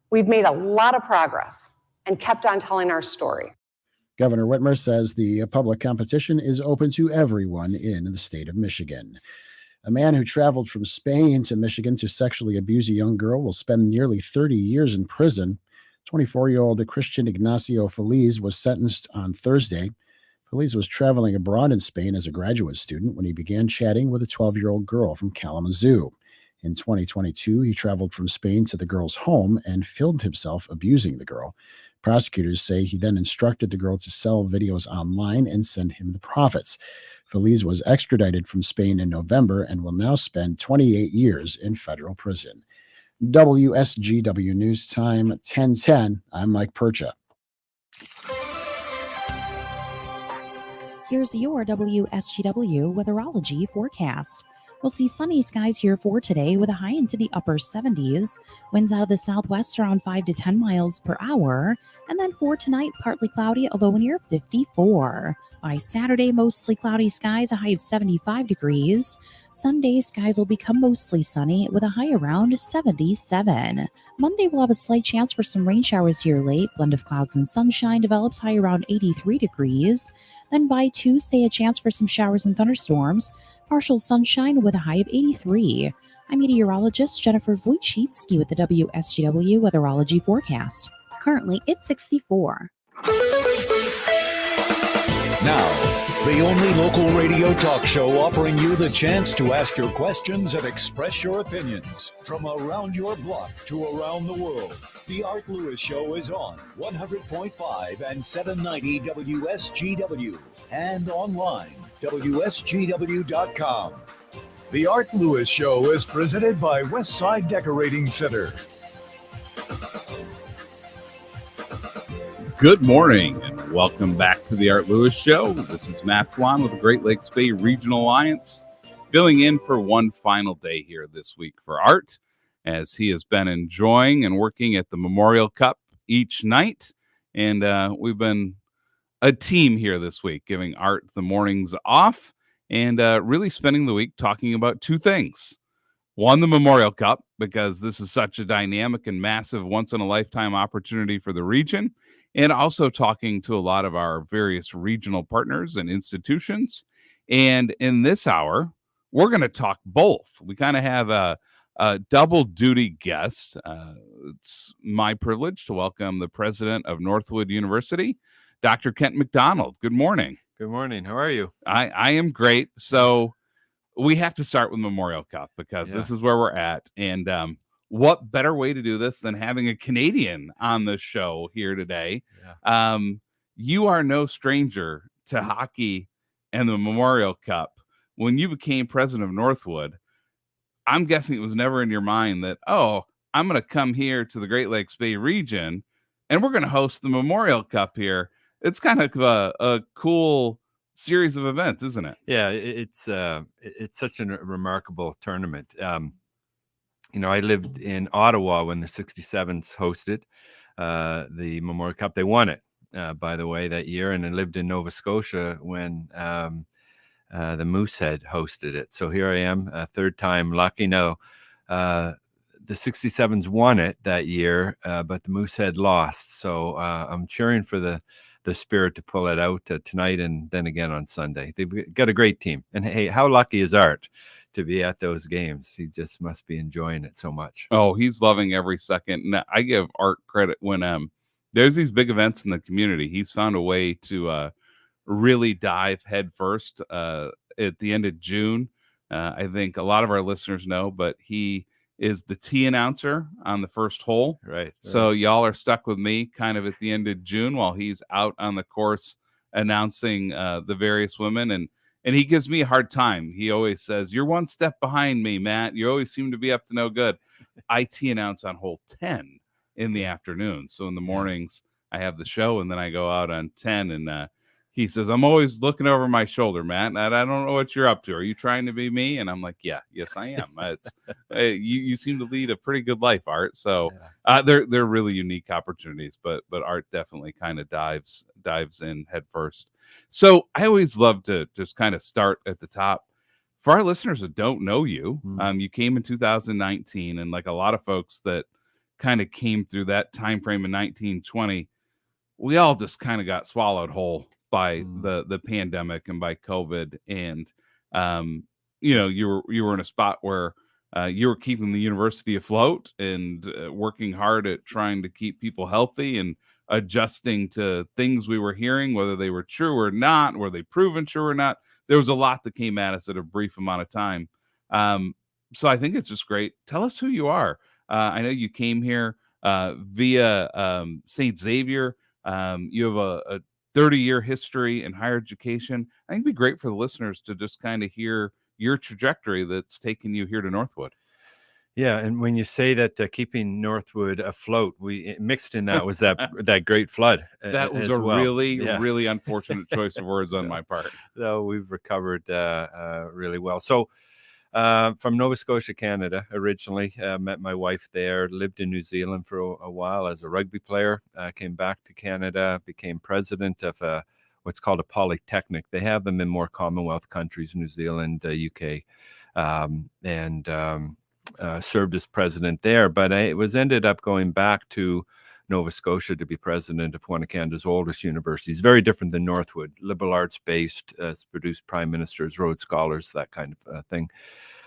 We've made a lot of progress and kept on telling our story. Governor Whitmer says the public competition is open to everyone in the state of Michigan. A man who traveled from Spain to Michigan to sexually abuse a young girl will spend nearly 30 years in prison. 24-year-old Christian Ignacio Feliz was sentenced on Thursday. Feliz was traveling abroad in Spain as a graduate student when he began chatting with a 12-year-old girl from Kalamazoo. In 2022, he traveled from Spain to the girl's home and filmed himself abusing the girl. Prosecutors say he then instructed the girl to sell videos online and send him the profits. Feliz was extradited from Spain in November and will now spend 28 years in federal prison. WSGW News Time, 10:10. I'm Mike Percha. Here's your WSGW weatherology forecast. We'll see sunny skies here for today with a high into the upper 70s. Winds out of the southwest around 5 to 10 miles per hour. And then for tonight, partly cloudy, a low near 54. By Saturday, mostly cloudy skies, a high of 75 degrees. Sunday, skies will become mostly sunny with a high around 77. Monday, we'll have a slight chance for some rain showers here late. Blend of clouds and sunshine develops high around 83 degrees. Then by Tuesday, a chance for some showers and thunderstorms. Partial sunshine with a high of 83. I'm meteorologist Jennifer Wojcicki with the WSGW weatherology forecast. Currently, it's 64. Now, the only local radio talk show offering you the chance to ask your questions and express your opinions. From around your block to around the world, The Art Lewis Show is on 100.5 and 790 WSGW and online, WSGW.com. The Art Lewis Show is presented by Westside Decorating Center. Good morning and welcome back to the Art Lewis Show. This is Matt Felan with the Great Lakes Bay Regional Alliance, filling in for one final day here this week for Art, as he has been enjoying and working at the Memorial Cup each night. And we've been a team here this week, giving Art the mornings off and really spending the week talking about two things. One, the Memorial Cup, because this is such a dynamic and massive once-in-a-lifetime opportunity for the region, and also talking to a lot of our various regional partners and institutions. And in this hour, we're going to talk both. We kind of have a double duty guest. It's my privilege to welcome the president of Northwood University, Dr. Kent McDonald. Good morning. Good morning. How are you? I am great. So we have to start with Memorial Cup because this is where we're at. And what better way to do this than having a Canadian on the show here today? Yeah. You are no stranger to hockey and the Memorial Cup. When you became president of Northwood, I'm guessing it was never in your mind that, oh, I'm going to come here to the Great Lakes Bay region and we're going to host the Memorial Cup here. It's kind of a cool series of events, isn't it? Yeah, it's such a remarkable tournament. I lived in Ottawa when the 67s hosted the Memorial Cup. They won it, by the way, that year. And I lived in Nova Scotia when the Moosehead hosted it. So here I am, a third time lucky. Now, the 67s won it that year, but the Moosehead lost. So I'm cheering for the Spirit to pull it out tonight and then again on Sunday. They've got a great team. And hey, how lucky is Art to be at those games? He just must be enjoying it so much. Oh, he's loving every second. And I give Art credit when there's these big events in the community. He's found a way to really dive head first at the end of June. I think a lot of our listeners know, but he is the tee announcer on the first hole. Right. So y'all are stuck with me kind of at the end of June while he's out on the course announcing the various women. And he gives me a hard time. He always says, "You're one step behind me, Matt. You always seem to be up to no good." I tee announce on hole 10 in the afternoon. So in the mornings I have the show and then I go out on 10 and he says, "I'm always looking over my shoulder, Matt. And I don't know what you're up to. Are you trying to be me?" And I'm like, yes, I am. You seem to lead a pretty good life, Art. So they're really unique opportunities, but Art definitely kind of dives in head first. So I always love to just kind of start at the top. for our listeners that don't know you, you came in 2019, and like a lot of folks that kind of came through that time frame in 1920, we all just kind of got swallowed whole by the pandemic and by COVID. And you were in a spot where you were keeping the university afloat and working hard at trying to keep people healthy and adjusting to things we were hearing, whether they were true or not, were they proven true or not. There was a lot that came at us at a brief amount of time. So I think it's just great. Tell us who you are. I know you came here via St. Xavier. You have a 30-year history in higher education. I think it'd be great for the listeners to just kind of hear your trajectory that's taken you here to Northwood. Yeah, and when you say that keeping Northwood afloat, we mixed in that was that great flood. That was a really unfortunate choice of words on my part. So we've recovered really well. So from Nova Scotia, Canada, originally met my wife there. Lived in New Zealand for a while as a rugby player. Came back to Canada, became president of what's called a polytechnic. They have them in more Commonwealth countries, New Zealand, UK, and served as president there, but I ended up going back to Nova Scotia to be president of one of Canada's oldest universities. Very different than Northwood, liberal arts based, produced prime ministers, Rhodes Scholars, that kind of thing.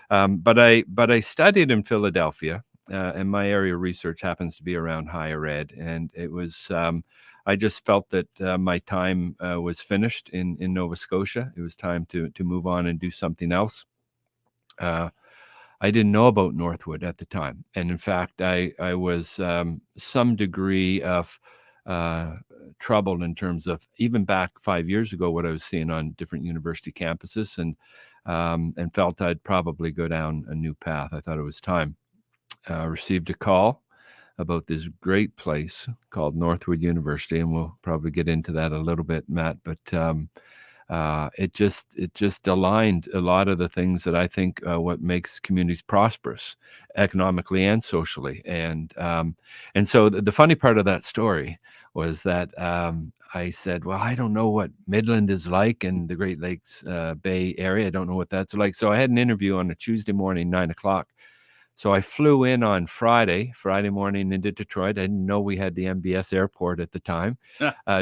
But I studied in Philadelphia, and my area of research happens to be around higher ed, and it was I just felt that my time was finished in Nova Scotia. It was time to move on and do something else. I didn't know about Northwood at the time. And in fact, I was some degree of troubled in terms of even back 5 years ago, what I was seeing on different university campuses, and felt I'd probably go down a new path. I thought it was time. Received a call about this great place called Northwood University, and we'll probably get into that a little bit, Matt, but it just aligned a lot of the things that I think what makes communities prosperous economically and socially. And so the funny part of that story was that I said, well, I don't know what Midland is like and the Great Lakes Bay area. I don't know what that's like. So I had an interview on a Tuesday morning, 9:00. So I flew in on Friday morning into Detroit. I didn't know we had the MBS airport at the time.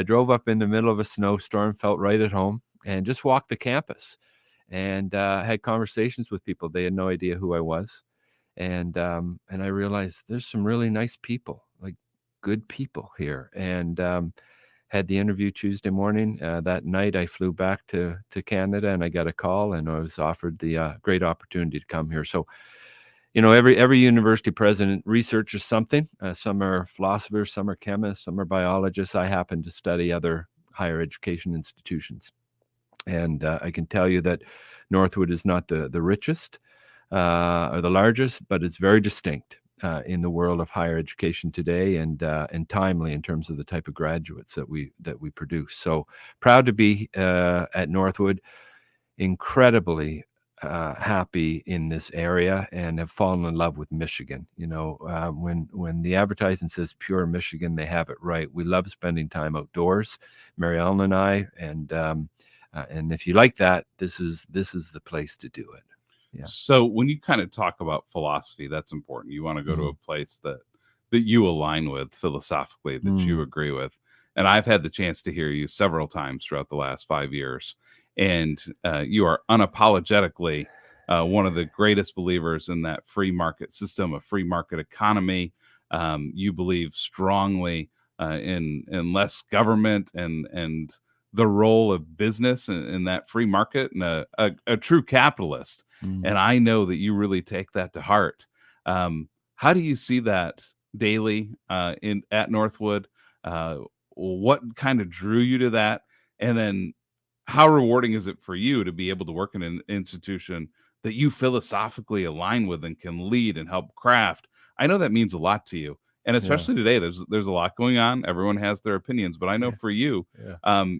Drove up in the middle of a snowstorm, felt right at home, and just walked the campus and had conversations with people. They had no idea who I was. And I realized there's some really nice people, like good people here. And had the interview Tuesday morning. That night I flew back to Canada, and I got a call, and I was offered the great opportunity to come here. So, every university president researches something. Some are philosophers, some are chemists, some are biologists. I happen to study other higher education institutions. And I can tell you that Northwood is not the richest or the largest, but it's very distinct in the world of higher education today, and timely in terms of the type of graduates that we produce. So proud to be at Northwood. Incredibly happy in this area, and have fallen in love with Michigan. When the advertising says pure Michigan, they have it right. We love spending time outdoors, Mary Ellen and I, and if you like that, this is the place to do it. Yeah. So when you kind of talk about philosophy, that's important. You want to go to a place that you align with philosophically, that you agree with. And I've had the chance to hear you several times throughout the last 5 years. And you are unapologetically one of the greatest believers in that free market system, a free market economy. You believe strongly in less government and the role of business in that free market, and a true capitalist. And I know that you really take that to heart. How do you see that daily at Northwood? What kind of drew you to that? And then how rewarding is it for you to be able to work in an institution that you philosophically align with and can lead and help craft? I know that means a lot to you. And especially today, there's a lot going on. Everyone has their opinions, but I know for you,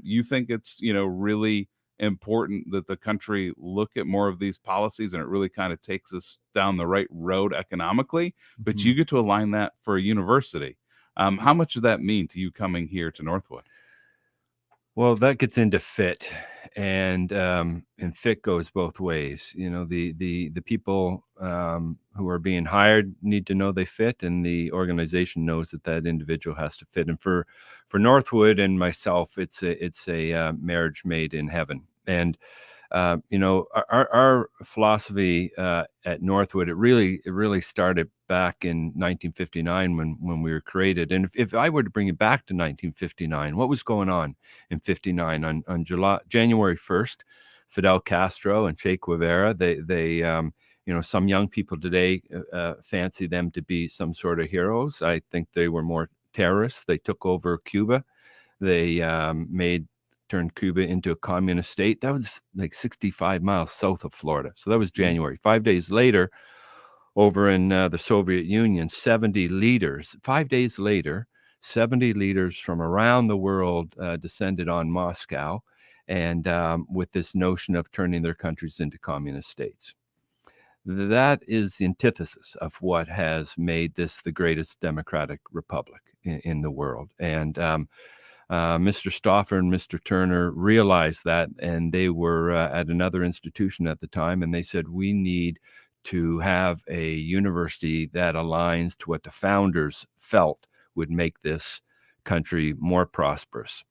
you think it's really important that the country look at more of these policies, and it really kind of takes us down the right road economically. But you get to align that for a university. How much does that mean to you coming here to Northwood? Well, that gets into fit. and fit goes both ways. You know, the people who are being hired need to know they fit, and the organization knows that individual has to fit. And for Northwood and myself, it's a marriage made in heaven. And you know, our philosophy at Northwood, it really started back in 1959 when we were created. And if I were to bring it back to 1959, what was going on in 59 on January 1st? Fidel Castro and Che Guevara, they you know, some young people today fancy them to be some sort of heroes. I think they were more terrorists. They took over Cuba. They turned Cuba into a communist state. That was like 65 miles south of Florida. So that was January. 5 days later, over in the Soviet Union, 70 leaders, 5 days later, 70 leaders from around the world descended on Moscow, and with this notion of turning their countries into communist states. That is the antithesis of what has made this the greatest democratic republic in the world. And Mr. Stauffer and Mr. Turner realized that, and they were at another institution at the time, and they said, we need to have a university that aligns to what the founders felt would make this country more prosperous.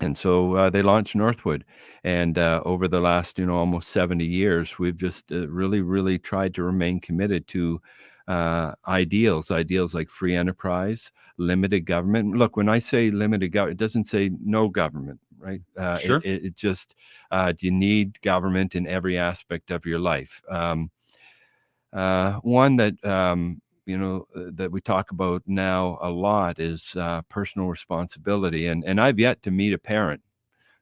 And so they launched Northwood. And over the last, you know, almost 70 years, we've just really tried to remain committed to ideals like free enterprise, limited government. Look, when I say limited government, it doesn't say no government, right? Sure. It just, do you need government in every aspect of your life? One that, you know, that we talk about now a lot is personal responsibility. And I've yet to meet a parent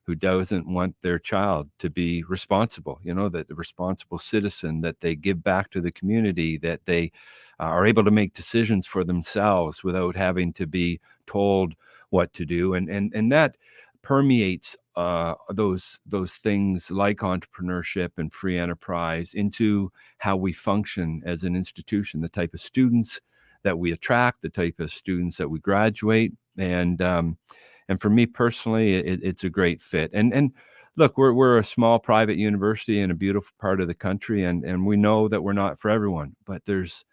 who doesn't want their child to be responsible, you know, that the responsible citizen, that they give back to the community, that they are able to make decisions for themselves without having to be told what to do. And that permeates those things like entrepreneurship and free enterprise into how we function as an institution, the type of students that we attract, the type of students that we graduate. And for me personally, it's a great fit. And look, we're a small private university in a beautiful part of the country, and we know that we're not for everyone, but there's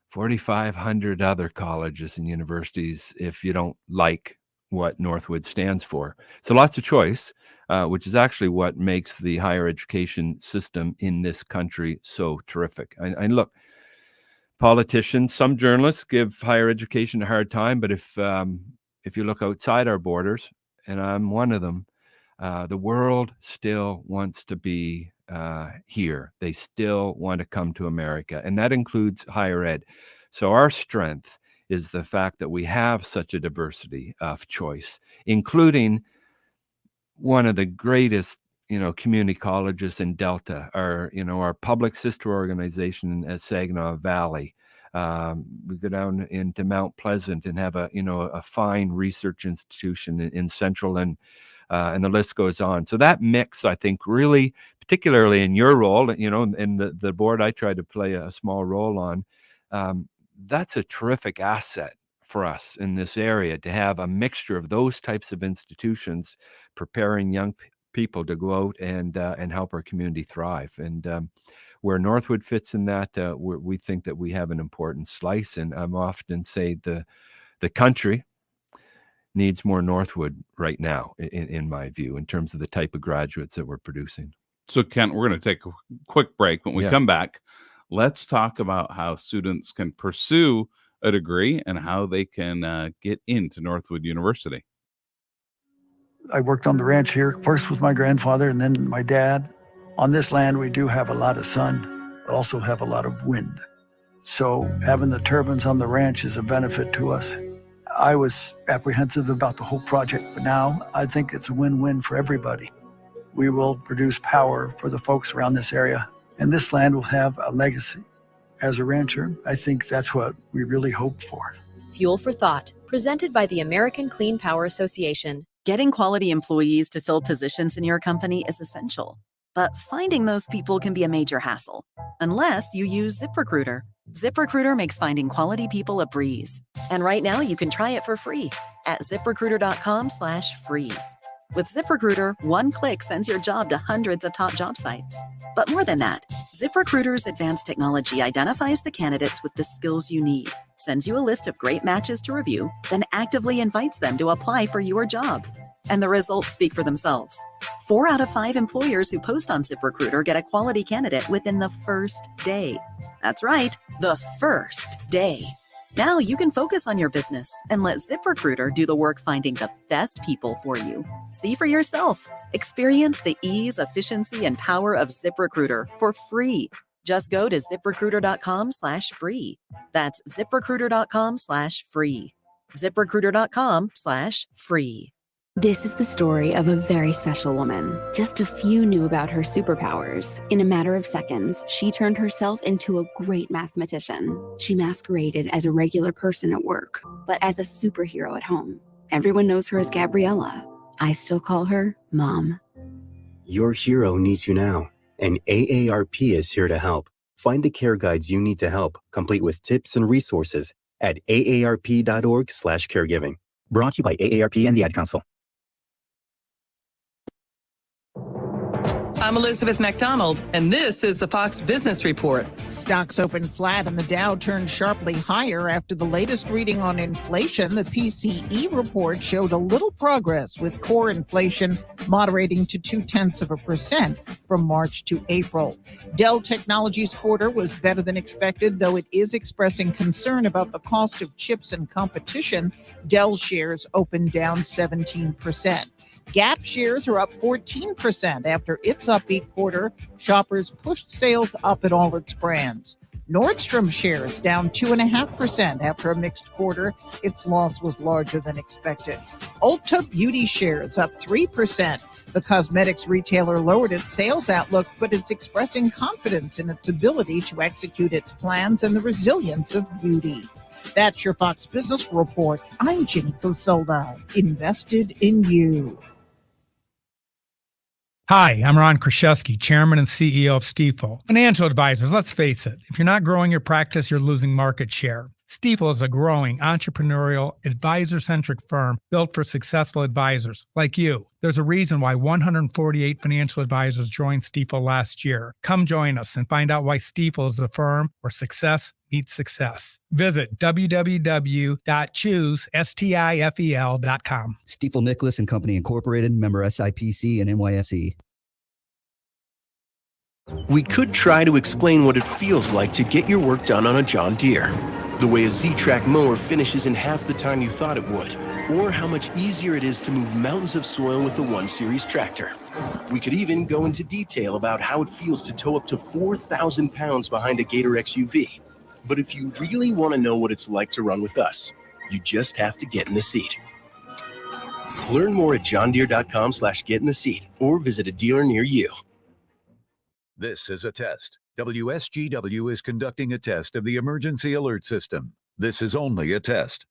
4,500 other colleges and universities if you don't like what Northwood stands for. So lots of choice, which is actually what makes the higher education system in this country so terrific. And look, politicians, some journalists give higher education a hard time, but if you look outside our borders, and I'm one of them, the world still wants to be here. They still want to come to America, and that includes higher ed. So our strength is the fact that we have such a diversity of choice, including one of the greatest, you know, community colleges in Delta, our public sister organization at Saginaw Valley. We go down into Mount Pleasant and have a fine research institution in Central, and the list goes on. So that mix, I think, really, particularly in your role, you know, in the board I try to play a small role on, that's a terrific asset for us in this area, to have a mixture of those types of institutions preparing young people to go out and help our community thrive. And where Northwood fits in that, we think that we have an important slice. And I'm often say the country needs more Northwood right now, in my view, in terms of the type of graduates that we're producing. So, Kent, we're going to take a quick break. When we come back, let's talk about how students can pursue a degree and how they can get into Northwood University. I worked on the ranch here, first with my grandfather and then my dad. On this land, we do have a lot of sun, but also have a lot of wind. So having the turbines on the ranch is a benefit to us. I was apprehensive about the whole project, but now I think it's a win-win for everybody. We will produce power for the folks around this area, and this land will have a legacy. As a rancher, I think that's what we really hope for. Fuel for Thought, presented by the American Clean Power Association. Getting quality employees to fill positions in your company is essential, but finding those people can be a major hassle, unless you use ZipRecruiter. ZipRecruiter makes finding quality people a breeze. And right now you can try it for free at ZipRecruiter.com/free. With ZipRecruiter, one click sends your job to hundreds of top job sites. But more than that, ZipRecruiter's advanced technology identifies the candidates with the skills you need, sends you a list of great matches to review, then actively invites them to apply for your job. And the results speak for themselves. 4 out of 5 employers who post on ZipRecruiter get a quality candidate within the first day. That's right, the first day. Now you can focus on your business and let ZipRecruiter do the work finding the best people for you. See for yourself. Experience the ease, efficiency, and power of ZipRecruiter for free. Just go to ZipRecruiter.com/free. That's ZipRecruiter.com/free. ZipRecruiter.com/free. This is the story of a very special woman. Just a few knew about her superpowers. In a matter of seconds, she turned herself into a great mathematician. She masqueraded as a regular person at work, but as a superhero at home. Everyone knows her as Gabriella. I still call her Mom. Your hero needs you now, and AARP is here to help. Find the care guides you need to help, complete with tips and resources at aarp.org/caregiving. Brought to you by AARP and the Ad Council. I'm Elizabeth McDonald, and this is the Fox Business Report. Stocks opened flat and the Dow turned sharply higher after the latest reading on inflation. The PCE report showed a little progress, with core inflation moderating to 0.2% from March to April. Dell Technologies' quarter was better than expected, though it is expressing concern about the cost of chips and competition. Dell shares opened down 17%. Gap shares are up 14% after its upbeat quarter. Shoppers pushed sales up at all its brands. Nordstrom shares down 2.5% after a mixed quarter. Its loss was larger than expected. Ulta Beauty shares up 3%. The cosmetics retailer lowered its sales outlook, but it's expressing confidence in its ability to execute its plans and the resilience of beauty. That's your Fox Business Report. I'm Jenny Cosola, invested in you. Hi, I'm Ron Kraszewski, Chairman and CEO of Stifel. Financial advisors, let's face it, if you're not growing your practice, you're losing market share. Stifel is a growing, entrepreneurial, advisor-centric firm built for successful advisors like you. There's a reason why 148 financial advisors joined Stifel last year. Come join us and find out why Stifel is the firm where success meets success. Visit www.choosestifel.com. Stifel Nicholas and Company Incorporated, member SIPC and NYSE. We could try to explain what it feels like to get your work done on a John Deere. The way a Z-Track mower finishes in half the time you thought it would. Or how much easier it is to move mountains of soil with the 1 Series tractor. We could even go into detail about how it feels to tow up to 4,000 pounds behind a Gator XUV. But if you really want to know what it's like to run with us, you just have to get in the seat. Learn more at johndeere.com/get in the seat or visit a dealer near you. This is a test. WSGW is conducting a test of the emergency alert system. This is only a test.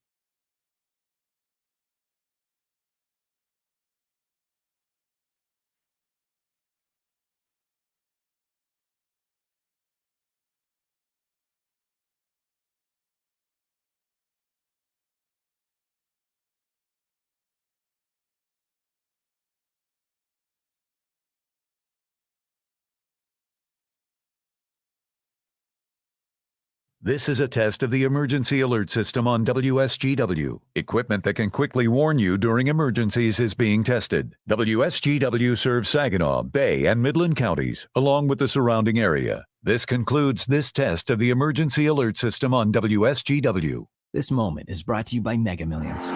This is a test of the emergency alert system on WSGW. Equipment that can quickly warn you during emergencies is being tested. WSGW serves Saginaw, Bay, and Midland counties, along with the surrounding area. This concludes this test of the emergency alert system on WSGW. This moment is brought to you by Mega Millions.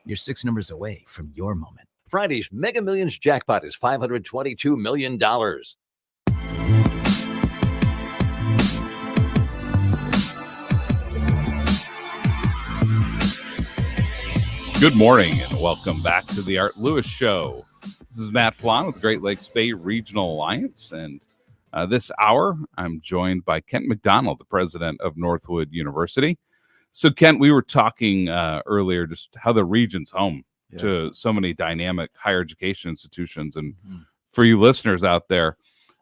You're 6 numbers away from your moment. Friday's Mega Millions jackpot is $522 million. Good morning and welcome back to the Art Lewis Show. This is Matt Felan with the Great Lakes Bay Regional Alliance, and this hour I'm joined by Kent McDonald, the president of Northwood University. So Kent, we were talking earlier just how the region's home to so many dynamic higher education institutions, and for you listeners out there,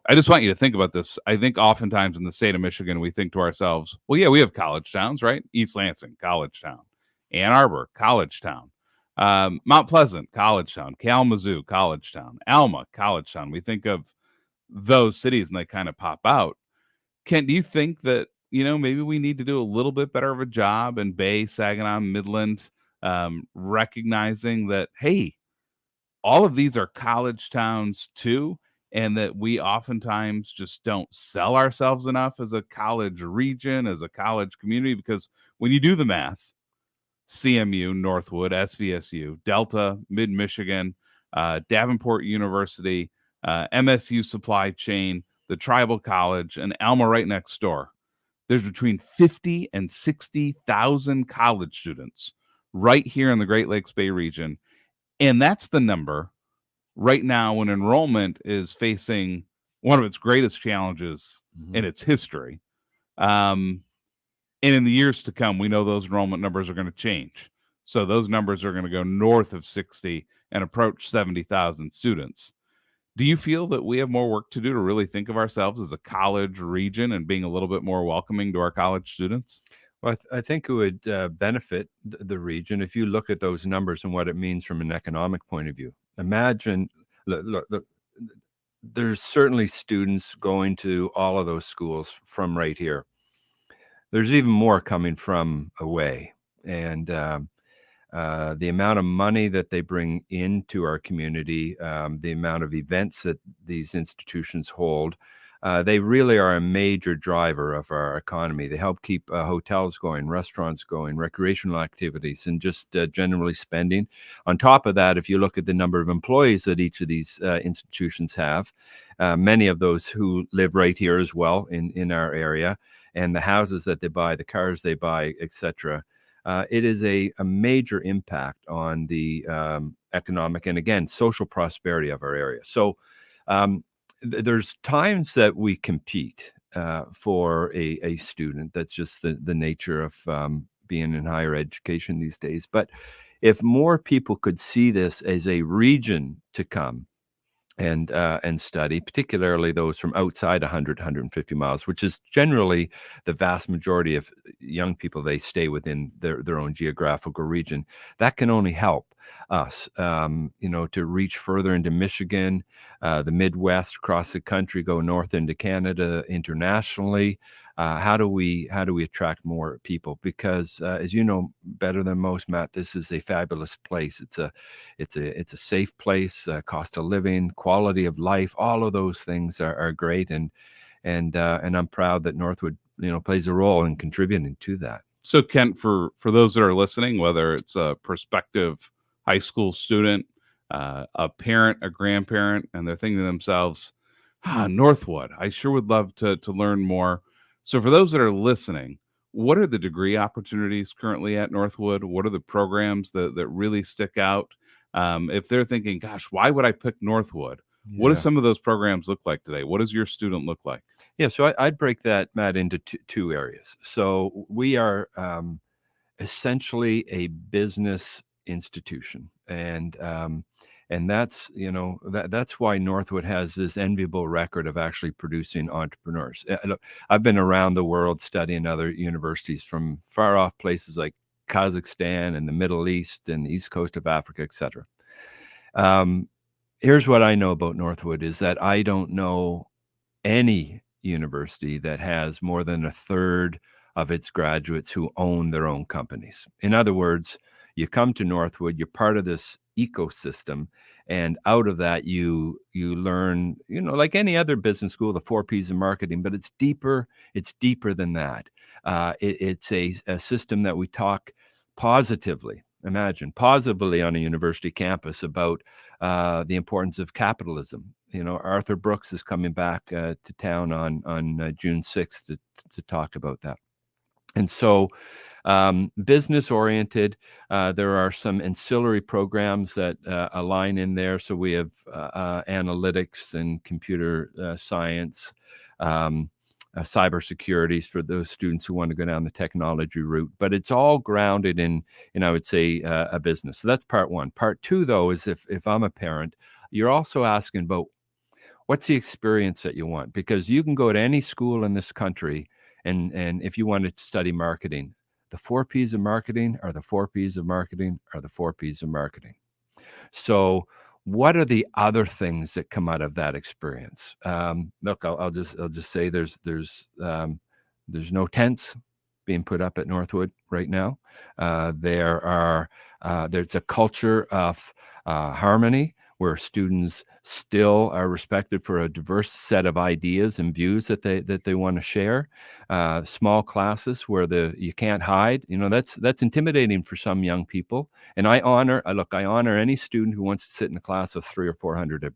I just want you to think about this. I think oftentimes in the state of Michigan, we think to ourselves, well, yeah, we have college towns, right? East Lansing, college town. Ann Arbor, college town. Mount Pleasant, college town. Kalamazoo, college town. Alma, college town. We think of those cities and they kind of pop out. Kent, do you think that, maybe we need to do a little bit better of a job in Bay, Saginaw, Midland, recognizing that, hey, all of these are college towns too, and that we oftentimes just don't sell ourselves enough as a college region, as a college community, because when you do the math, CMU, Northwood, SVSU, Delta, Mid-Michigan, Davenport University, MSU Supply Chain, the Tribal College, and Alma right next door. There's between 50 and 60,000 college students right here in the Great Lakes Bay region. And that's the number right now when enrollment is facing one of its greatest challenges in its history. And in the years to come, we know those enrollment numbers are going to change. So those numbers are going to go north of 60 and approach 70,000 students. Do you feel that we have more work to do to really think of ourselves as a college region and being a little bit more welcoming to our college students? Well, I think it would benefit the region if you look at those numbers and what it means from an economic point of view. Imagine, look, there's certainly students going to all of those schools from right here. There's even more coming from away. And the amount of money that they bring into our community, the amount of events that these institutions hold, they really are a major driver of our economy. They help keep hotels going, restaurants going, recreational activities, and just generally spending. On top of that, if you look at the number of employees that each of these institutions have, many of those who live right here as well in our area, and the houses that they buy, the cars they buy, etc. It is a major impact on the economic and, again, social prosperity of our area. So there's times that we compete for a student. That's just the nature of being in higher education these days. But if more people could see this as a region to come and study, particularly those from outside 100, 150 miles, which is generally the vast majority of young people, they stay within their own geographical region. That can only help us, to reach further into Michigan, the Midwest, across the country, go north into Canada, internationally. How do we attract more people? Because as you know better than most, Matt, this is a fabulous place. It's a safe place. Cost of living, quality of life, all of those things are great, and I'm proud that Northwood plays a role in contributing to that. So, Kent, for those that are listening, whether it's a prospective high school student, a parent, a grandparent, and they're thinking to themselves, Northwood, I sure would love to learn more. So for those that are listening, what are the degree opportunities currently at Northwood? What are the programs that really stick out? If they're thinking, gosh, why would I pick Northwood? Yeah. What do some of those programs look like today? What does your student look like? Yeah, so I'd break that, Matt, into two areas. So we are essentially a business institution, and that's that's why Northwood has this enviable record of actually producing entrepreneurs. Look, I've been around the world studying other universities from far off places like Kazakhstan and the Middle East and the East Coast of Africa, etc. Here's what I know about Northwood is that I don't know any university that has more than a third of its graduates who own their own companies. In other words, you come to Northwood, you're part of this ecosystem, and out of that you learn, like any other business school, the 4 P's of marketing, but it's deeper than that. It's a system that we talk positively. Imagine positively on a university campus about the importance of capitalism. Arthur Brooks is coming back to town on June 6th to talk about that. And so business oriented, there are some ancillary programs that align in there. So we have analytics and computer science, cybersecurity for those students who want to go down the technology route. But it's all grounded in I would say, a business. So that's part one. Part two, though, is if I'm a parent, you're also asking about what's the experience that you want? Because you can go to any school in this country, and if you wanted to study marketing, The 4 P's of marketing are the 4 P's of marketing are the 4 P's of marketing. So what are the other things that come out of that experience? Look, I'll just say there's no tents being put up at Northwood right now. There's a culture of harmony where students still are respected for a diverse set of ideas and views that they want to share. Small classes where you can't hide. That's intimidating for some young people. And I honor any student who wants to sit in a class of 300 or 400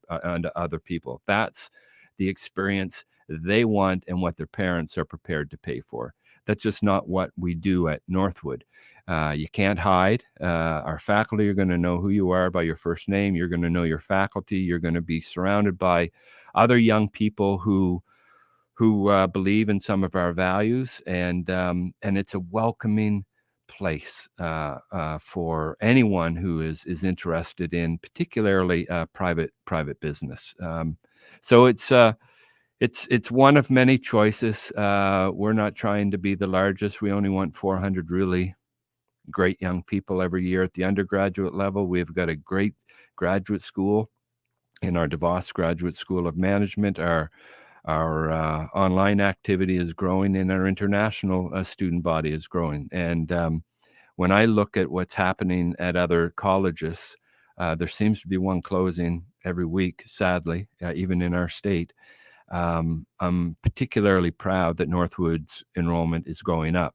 other people. That's the experience they want and what their parents are prepared to pay for. That's just not what we do at Northwood. You can't hide. Our faculty are going to know who you are by your first name. You're going to know your faculty. You're going to be surrounded by other young people who believe in some of our values, and it's a welcoming place for anyone who is interested in particularly private business. So it's one of many choices. We're not trying to be the largest. We only want 400 really great young people every year at the undergraduate level. We've got a great graduate school in our DeVos Graduate School of Management. Our online activity is growing, and our international student body is growing. And when I look at what's happening at other colleges, there seems to be one closing every week, sadly, even in our state. I'm particularly proud that Northwood's enrollment is going up.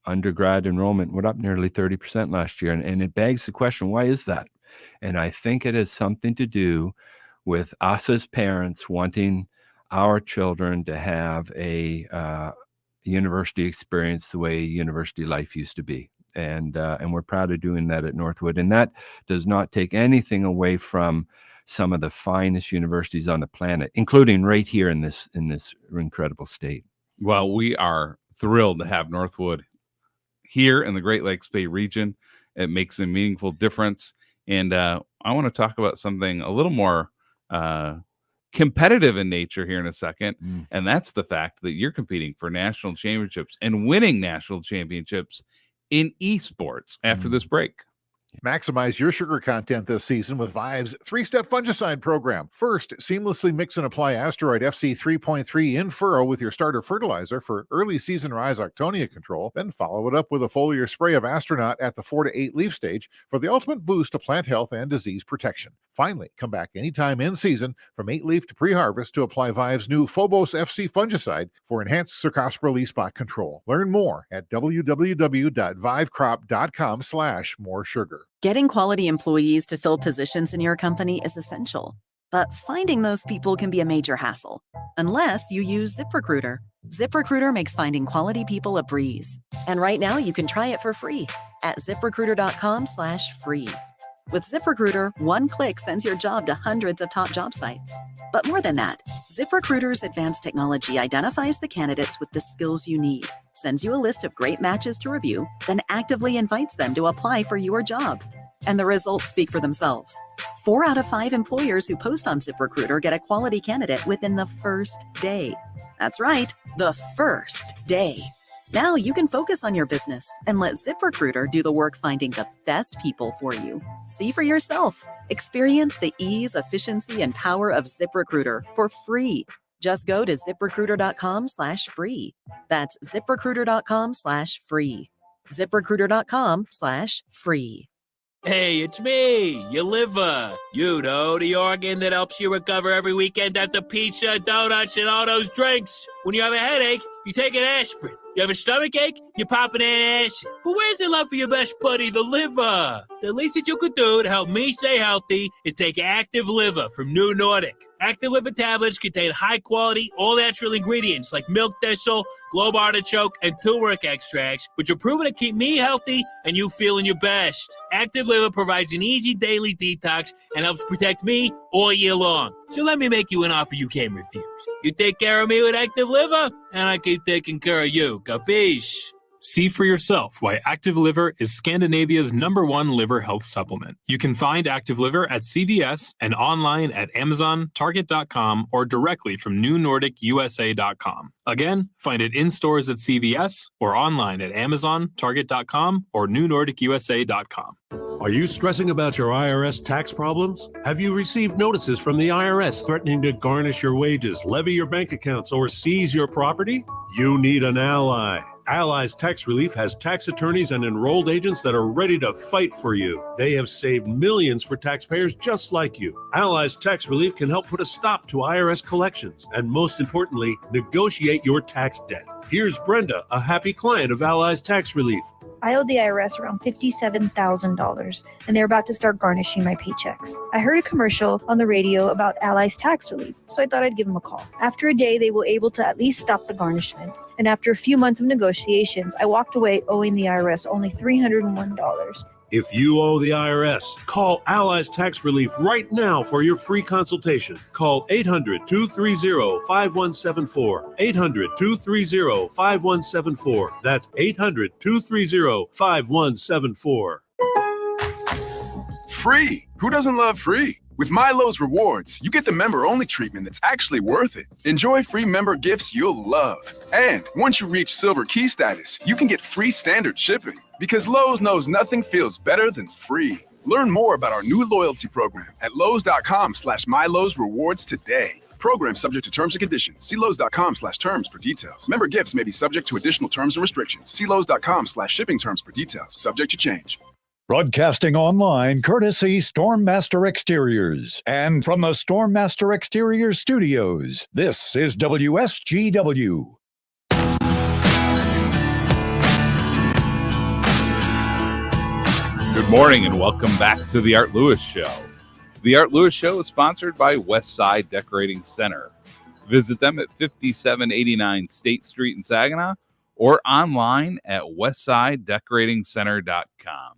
Undergrad enrollment went up nearly 30% last year. And it begs the question, why is that? And I think it has something to do with us as parents wanting our children to have a university experience the way university life used to be. And we're proud of doing that at Northwood. And that does not take anything away from some of the finest universities on the planet, including right here in this incredible state. Well, we are thrilled to have Northwood here in the Great Lakes Bay region. It makes a meaningful difference. And I want to talk about something a little more competitive in nature here in a second. And that's the fact that you're competing for national championships and winning national championships in esports after this break. Maximize your sugar content this season with Vive's 3-step fungicide program. First, seamlessly mix and apply Asteroid FC 3.3 in furrow with your starter fertilizer for early season rhizoctonia control. Then follow it up with a foliar spray of Astronaut at the 4 to 8 leaf stage for the ultimate boost to plant health and disease protection. Finally, come back anytime in season from 8 leaf to pre-harvest to apply Vive's new Phobos FC fungicide for enhanced Cercospora leaf spot control. Learn more at www.vivecrop.com/more sugar. Getting quality employees to fill positions in your company is essential, but finding those people can be a major hassle, unless you use ZipRecruiter. ZipRecruiter makes finding quality people a breeze. And right now you can try it for free at ZipRecruiter.com/free. With ZipRecruiter, one click sends your job to hundreds of top job sites. But more than that, ZipRecruiter's advanced technology identifies the candidates with the skills you need, sends you a list of great matches to review, then actively invites them to apply for your job. And the results speak for themselves. 4 out of 5 employers who post on ZipRecruiter get a quality candidate within the first day. That's right, the first day. Now you can focus on your business and let ZipRecruiter do the work finding the best people for you. See for yourself. Experience the ease, efficiency, and power of ZipRecruiter for free. Just go to ZipRecruiter.com/free. That's ZipRecruiter.com/free. ZipRecruiter.com/free. Hey, it's me, your liver. You know, the organ that helps you recover every weekend after pizza, donuts, and all those drinks. When you have a headache, you take an aspirin. You have a stomach ache, you pop an antacid. But where's the love for your best buddy, the liver? The least that you could do to help me stay healthy is take Active Liver from New Nordic. Active Liver tablets contain high-quality, all-natural ingredients like milk thistle, globe artichoke, and turmeric extracts, which are proven to keep me healthy and you feeling your best. Active Liver provides an easy daily detox and helps protect me all year long. So let me make you an offer you can't refuse. You take care of me with Active Liver, and I keep taking care of you. Capiche? See for yourself why Active Liver is Scandinavia's #1 liver health supplement. You can find Active Liver at CVS and online at Amazon, Target.com, or directly from NewNordicUSA.com. Again, find it in stores at CVS or online at Amazon, Target.com, or NewNordicUSA.com. Are you stressing about your IRS tax problems? Have you received notices from the IRS threatening to garnish your wages, levy your bank accounts, or seize your property? You need an ally. Allies Tax Relief has tax attorneys and enrolled agents that are ready to fight for you. They have saved millions for taxpayers just like you. Allies Tax Relief can help put a stop to IRS collections and, most importantly, negotiate your tax debt. Here's Brenda, a happy client of Allies Tax Relief. I owed the IRS around $57,000, and they're about to start garnishing my paychecks. I heard a commercial on the radio about Allies Tax Relief, so I thought I'd give them a call. After a day, they were able to at least stop the garnishments, and after a few months of negotiations, I walked away owing the IRS only $301. If you owe the IRS, call Allies Tax Relief right now for your free consultation. Call 800-230-5174. 800-230-5174. That's 800-230-5174. Free! Who doesn't love free? With Milo's Rewards, you get the member-only treatment that's actually worth it. Enjoy free member gifts you'll love. And once you reach Silver Key status, you can get free standard shipping. Because Lowe's knows nothing feels better than free. Learn more about our new loyalty program at Lowe's.com/MyLowe's Rewards today. Program subject to terms and conditions. See Lowe's.com/terms for details. Member gifts may be subject to additional terms and restrictions. See Lowe's.com/shipping terms for details. Subject to change. Broadcasting online courtesy Stormmaster Exteriors. And from the Stormmaster Exteriors studios, this is WSGW. Good morning and welcome back to the Art Lewis Show. The Art Lewis Show is sponsored by Westside Decorating Center. Visit them at 5789 State Street in Saginaw or online at westsidedecoratingcenter.com.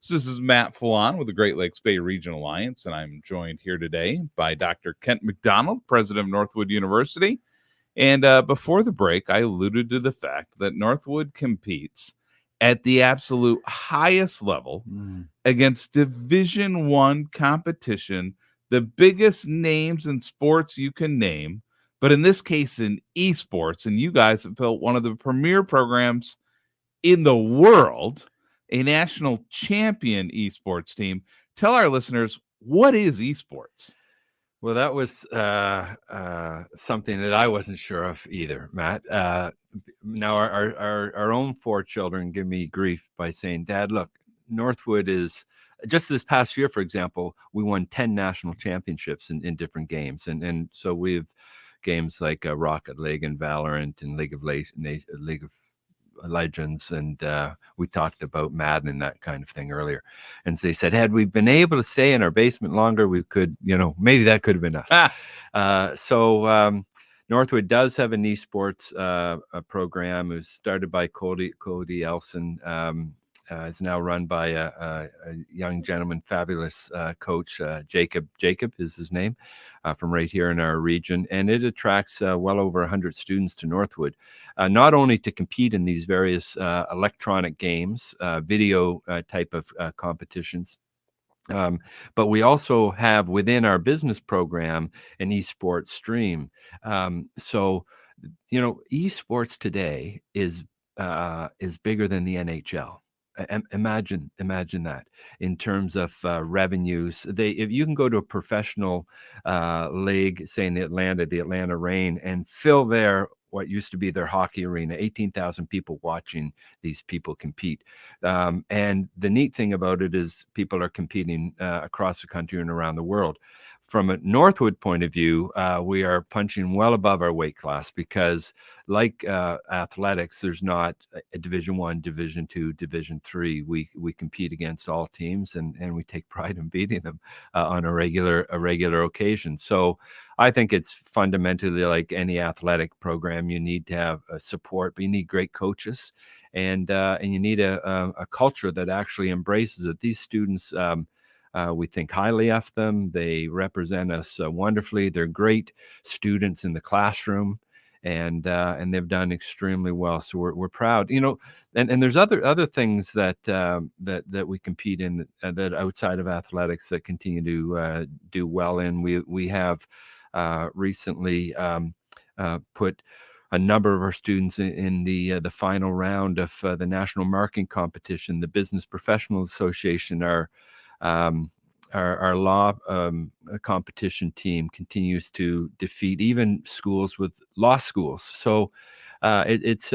So this is Matt Felan with the Great Lakes Bay Region Alliance, and I'm joined here today by Dr. Kent McDonald, president of Northwood University. And before the break, I alluded to the fact that Northwood competes at the absolute highest level against Division I competition, the biggest names in sports you can name, but in this case in esports. And you guys have built one of the premier programs in the world, a national champion esports team. Tell our listeners, what is esports? Well, that was something that I wasn't sure of either, Matt. Now, our own four children give me grief by saying, Dad, look, Northwood is, just this past year, for example, we won 10 national championships in different games. And so we have games like Rocket League and Valorant and League of Legends, and we talked about Madden and that kind of thing earlier. And they said, had we been able to stay in our basement longer, we could, maybe that could have been us. So Northwood does have an esports program. It was started by Cody Elson. It's now run by a young gentleman, fabulous coach, Jacob is his name, from right here in our region. And it attracts well over 100 students to Northwood, not only to compete in these various electronic games, video type of competitions, but we also have within our business program an esports stream. So, esports today is bigger than the NHL. Imagine that in terms of revenues. If you can go to a professional league, say in the Atlanta Reign, and fill what used to be their hockey arena, 18,000 people watching these people compete. And the neat thing about it is people are competing across the country and around the world. From a Northwood point of view, we are punching well above our weight class because, like athletics, there's not a Division I, Division II, Division III. We compete against all teams, and we take pride in beating them on a regular occasion. So I think it's fundamentally like any athletic program. You need to have support, but you need great coaches, and you need a culture that actually embraces it. These students. We think highly of them. They represent us wonderfully. They're great students in the classroom. and they've done extremely well. So we're proud, and there's other things that we compete in that outside of athletics that continue to do well in. We have recently put a number of our students in the final round of the national marketing competition. The Business Professionals Association, our law competition team, continues to defeat even schools with law schools. So there's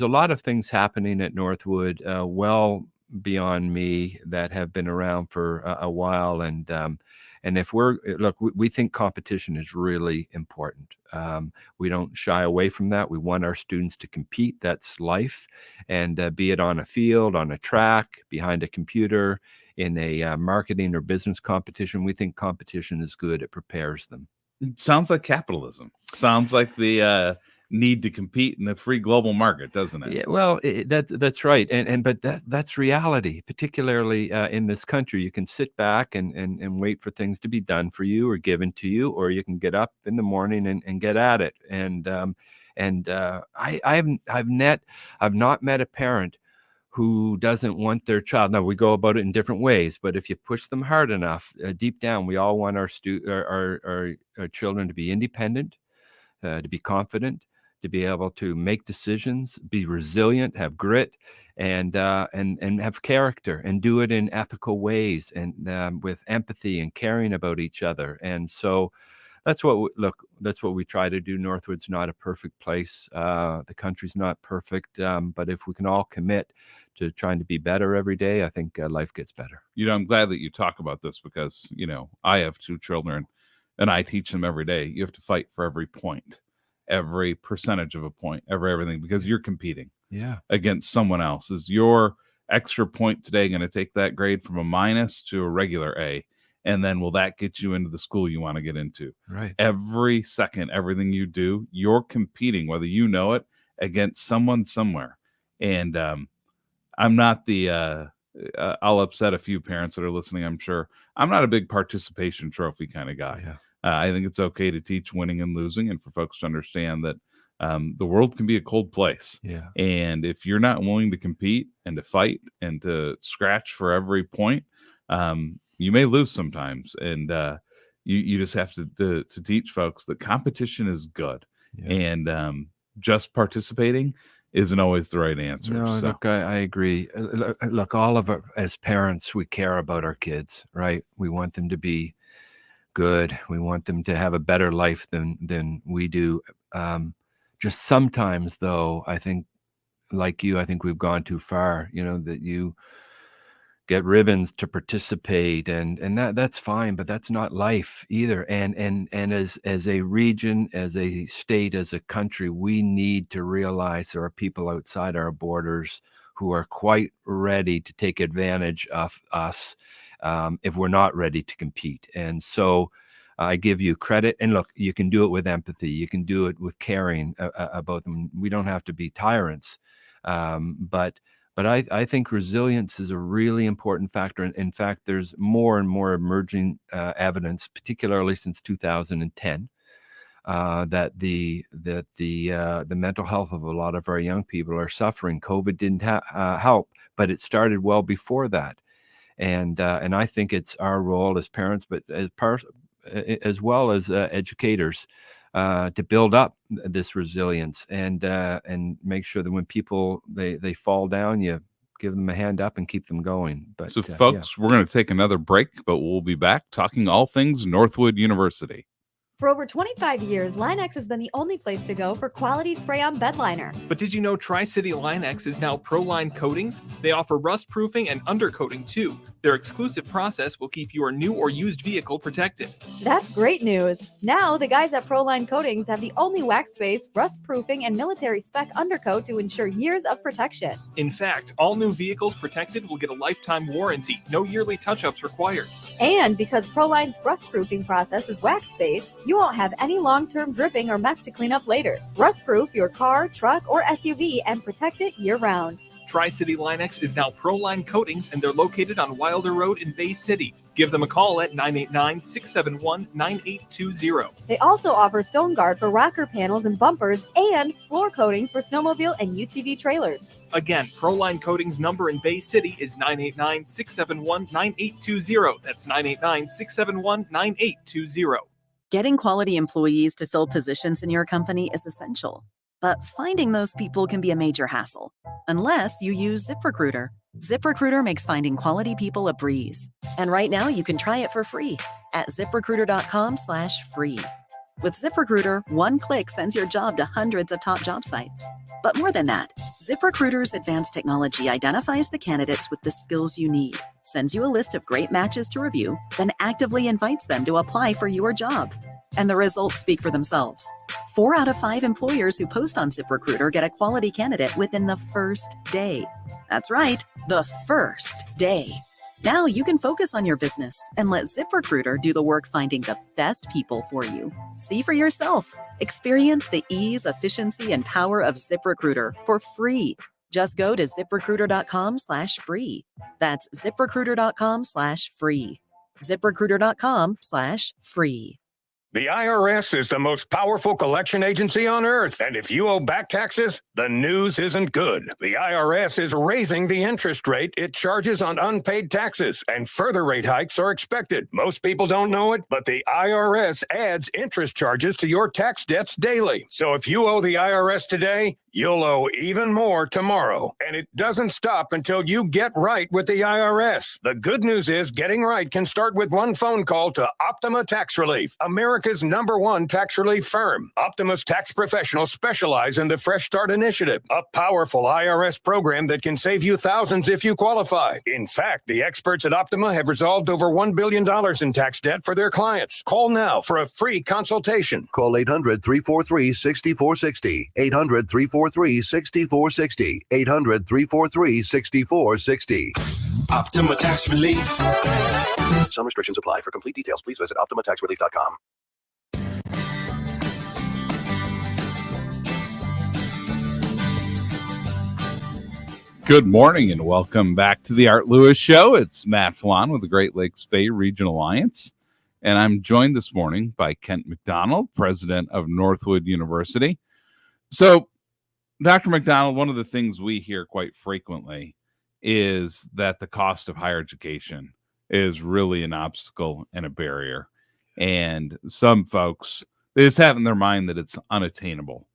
a lot of things happening at Northwood, well beyond me, that have been around for a while. And if we think competition is really important. We don't shy away from that. We want our students to compete. That's life. And be it on a field, on a track, behind a computer, in a marketing or business competition, we think competition is good. It prepares them. It sounds like capitalism. Sounds like the need to compete in the free global market, doesn't it? Yeah, well, that's right, but that's reality, particularly in this country. You can sit back and wait for things to be done for you or given to you, or you can get up in the morning and get at it. I've not met a parent who doesn't want their child. Now, we go about it in different ways, but if you push them hard enough, deep down, we all want our children to be independent, to be confident, to be able to make decisions, be resilient, have grit, and have character, and do it in ethical ways, and with empathy and caring about each other. And so that's what we try to do. Northwood's not a perfect place. The country's not perfect, but if we can all commit to trying to be better every day, I think life gets better. I'm glad that you talk about this, because I have 2 children, and I teach them every day. You have to fight for every point, every percentage of a point, everything, because you're competing against someone else. Is your extra point today going to take that grade from a minus to a regular A? And then will that get you into the school you want to get into? Right. Every second, everything you do, you're competing, whether you know it, against someone somewhere. And I'm not I'll upset a few parents that are listening, I'm sure. I'm not a big participation trophy kind of guy. Yeah. I think it's okay to teach winning and losing, and for folks to understand that the world can be a cold place. Yeah. And if you're not willing to compete and to fight and to scratch for every point, you may lose sometimes. And you just have to teach folks that competition is good. Yeah. And just participating isn't always the right answer. No, So. look, I agree. Look, all of us as parents, we care about our kids, right? We want them to be good. We want them to have a better life than we do. Just sometimes, though, I think, like you, I think we've gone too far. That you get ribbons to participate, and that's fine, but that's not life either. And as a region, as a state, as a country, we need to realize there are people outside our borders who are quite ready to take advantage of us if we're not ready to compete. And so I give you credit. And look, you can do it with empathy. You can do it with caring about them. We don't have to be tyrants, but I think resilience is a really important factor. In fact, there's more and more emerging evidence, particularly since 2010, that the mental health of a lot of our young people are suffering. COVID didn't help, but it started well before that. And I think it's our role as parents, but as well as educators, to build up this resilience and make sure that when people they fall down, you give them a hand up and keep them going. But so folks, we're going to take another break, but we'll be back talking all things Northwood University. For over 25 years, Line-X has been the only place to go for quality spray-on bed liner. But did you know Tri-City Line-X is now ProLine Coatings? They offer rust-proofing and undercoating too. Their exclusive process will keep your new or used vehicle protected. That's great news. Now, the guys at ProLine Coatings have the only wax-based, rust-proofing, and military spec undercoat to ensure years of protection. In fact, all new vehicles protected will get a lifetime warranty. No yearly touch-ups required. And because ProLine's rust-proofing process is wax-based, you won't have any long-term dripping or mess to clean up later. Rust-proof your car, truck, or SUV and protect it year-round. Tri-City Line-X is now Proline Coatings, and they're located on Wilder Road in Bay City. Give them a call at 989-671-9820. They also offer Stone Guard for rocker panels and bumpers and floor coatings for snowmobile and UTV trailers. Again, Proline Coatings number in Bay City is 989-671-9820. That's 989-671-9820. Getting quality employees to fill positions in your company is essential, but finding those people can be a major hassle, unless you use ZipRecruiter. ZipRecruiter makes finding quality people a breeze. And right now you can try it for free at ziprecruiter.com/free. With ZipRecruiter, one click sends your job to hundreds of top job sites. But more than that, ZipRecruiter's advanced technology identifies the candidates with the skills you need, sends you a list of great matches to review, then actively invites them to apply for your job. And the results speak for themselves. 4 out of 5 employers who post on ZipRecruiter get a quality candidate within the first day. That's right, the first day. Now you can focus on your business and let ZipRecruiter do the work finding the best people for you. See for yourself. Experience the ease, efficiency, and power of ZipRecruiter for free. Just go to ziprecruiter.com/free. That's ziprecruiter.com/free. ziprecruiter.com/free. The IRS is the most powerful collection agency on earth, and if you owe back taxes, the news isn't good. The IRS is raising the interest rate it charges on unpaid taxes, and further rate hikes are expected. Most people don't know it, but the IRS adds interest charges to your tax debts daily. So if you owe the IRS today, you'll owe even more tomorrow. And it doesn't stop until you get right with the IRS. The good news is getting right can start with one phone call to Optima Tax Relief, America's #1 tax relief firm. Optima's tax professionals specialize in the Fresh Start Initiative, a powerful IRS program that can save you thousands if you qualify. In fact, the experts at Optima have resolved over $1 billion in tax debt for their clients. Call now for a free consultation. Call 800-343-6460. 800-343-6460. 800-343-6460. Optima Tax Relief. Some restrictions apply. For complete details, please visit OptimaTaxRelief.com. Good morning and welcome back to the Art Lewis Show. It's Matt Felan with the Great Lakes Bay Regional Alliance, and I'm joined this morning by Kent McDonald, president of Northwood University. So, Dr. McDonald, one of the things we hear quite frequently is that the cost of higher education is really an obstacle and a barrier. And some folks, they just have in their mind that it's unattainable.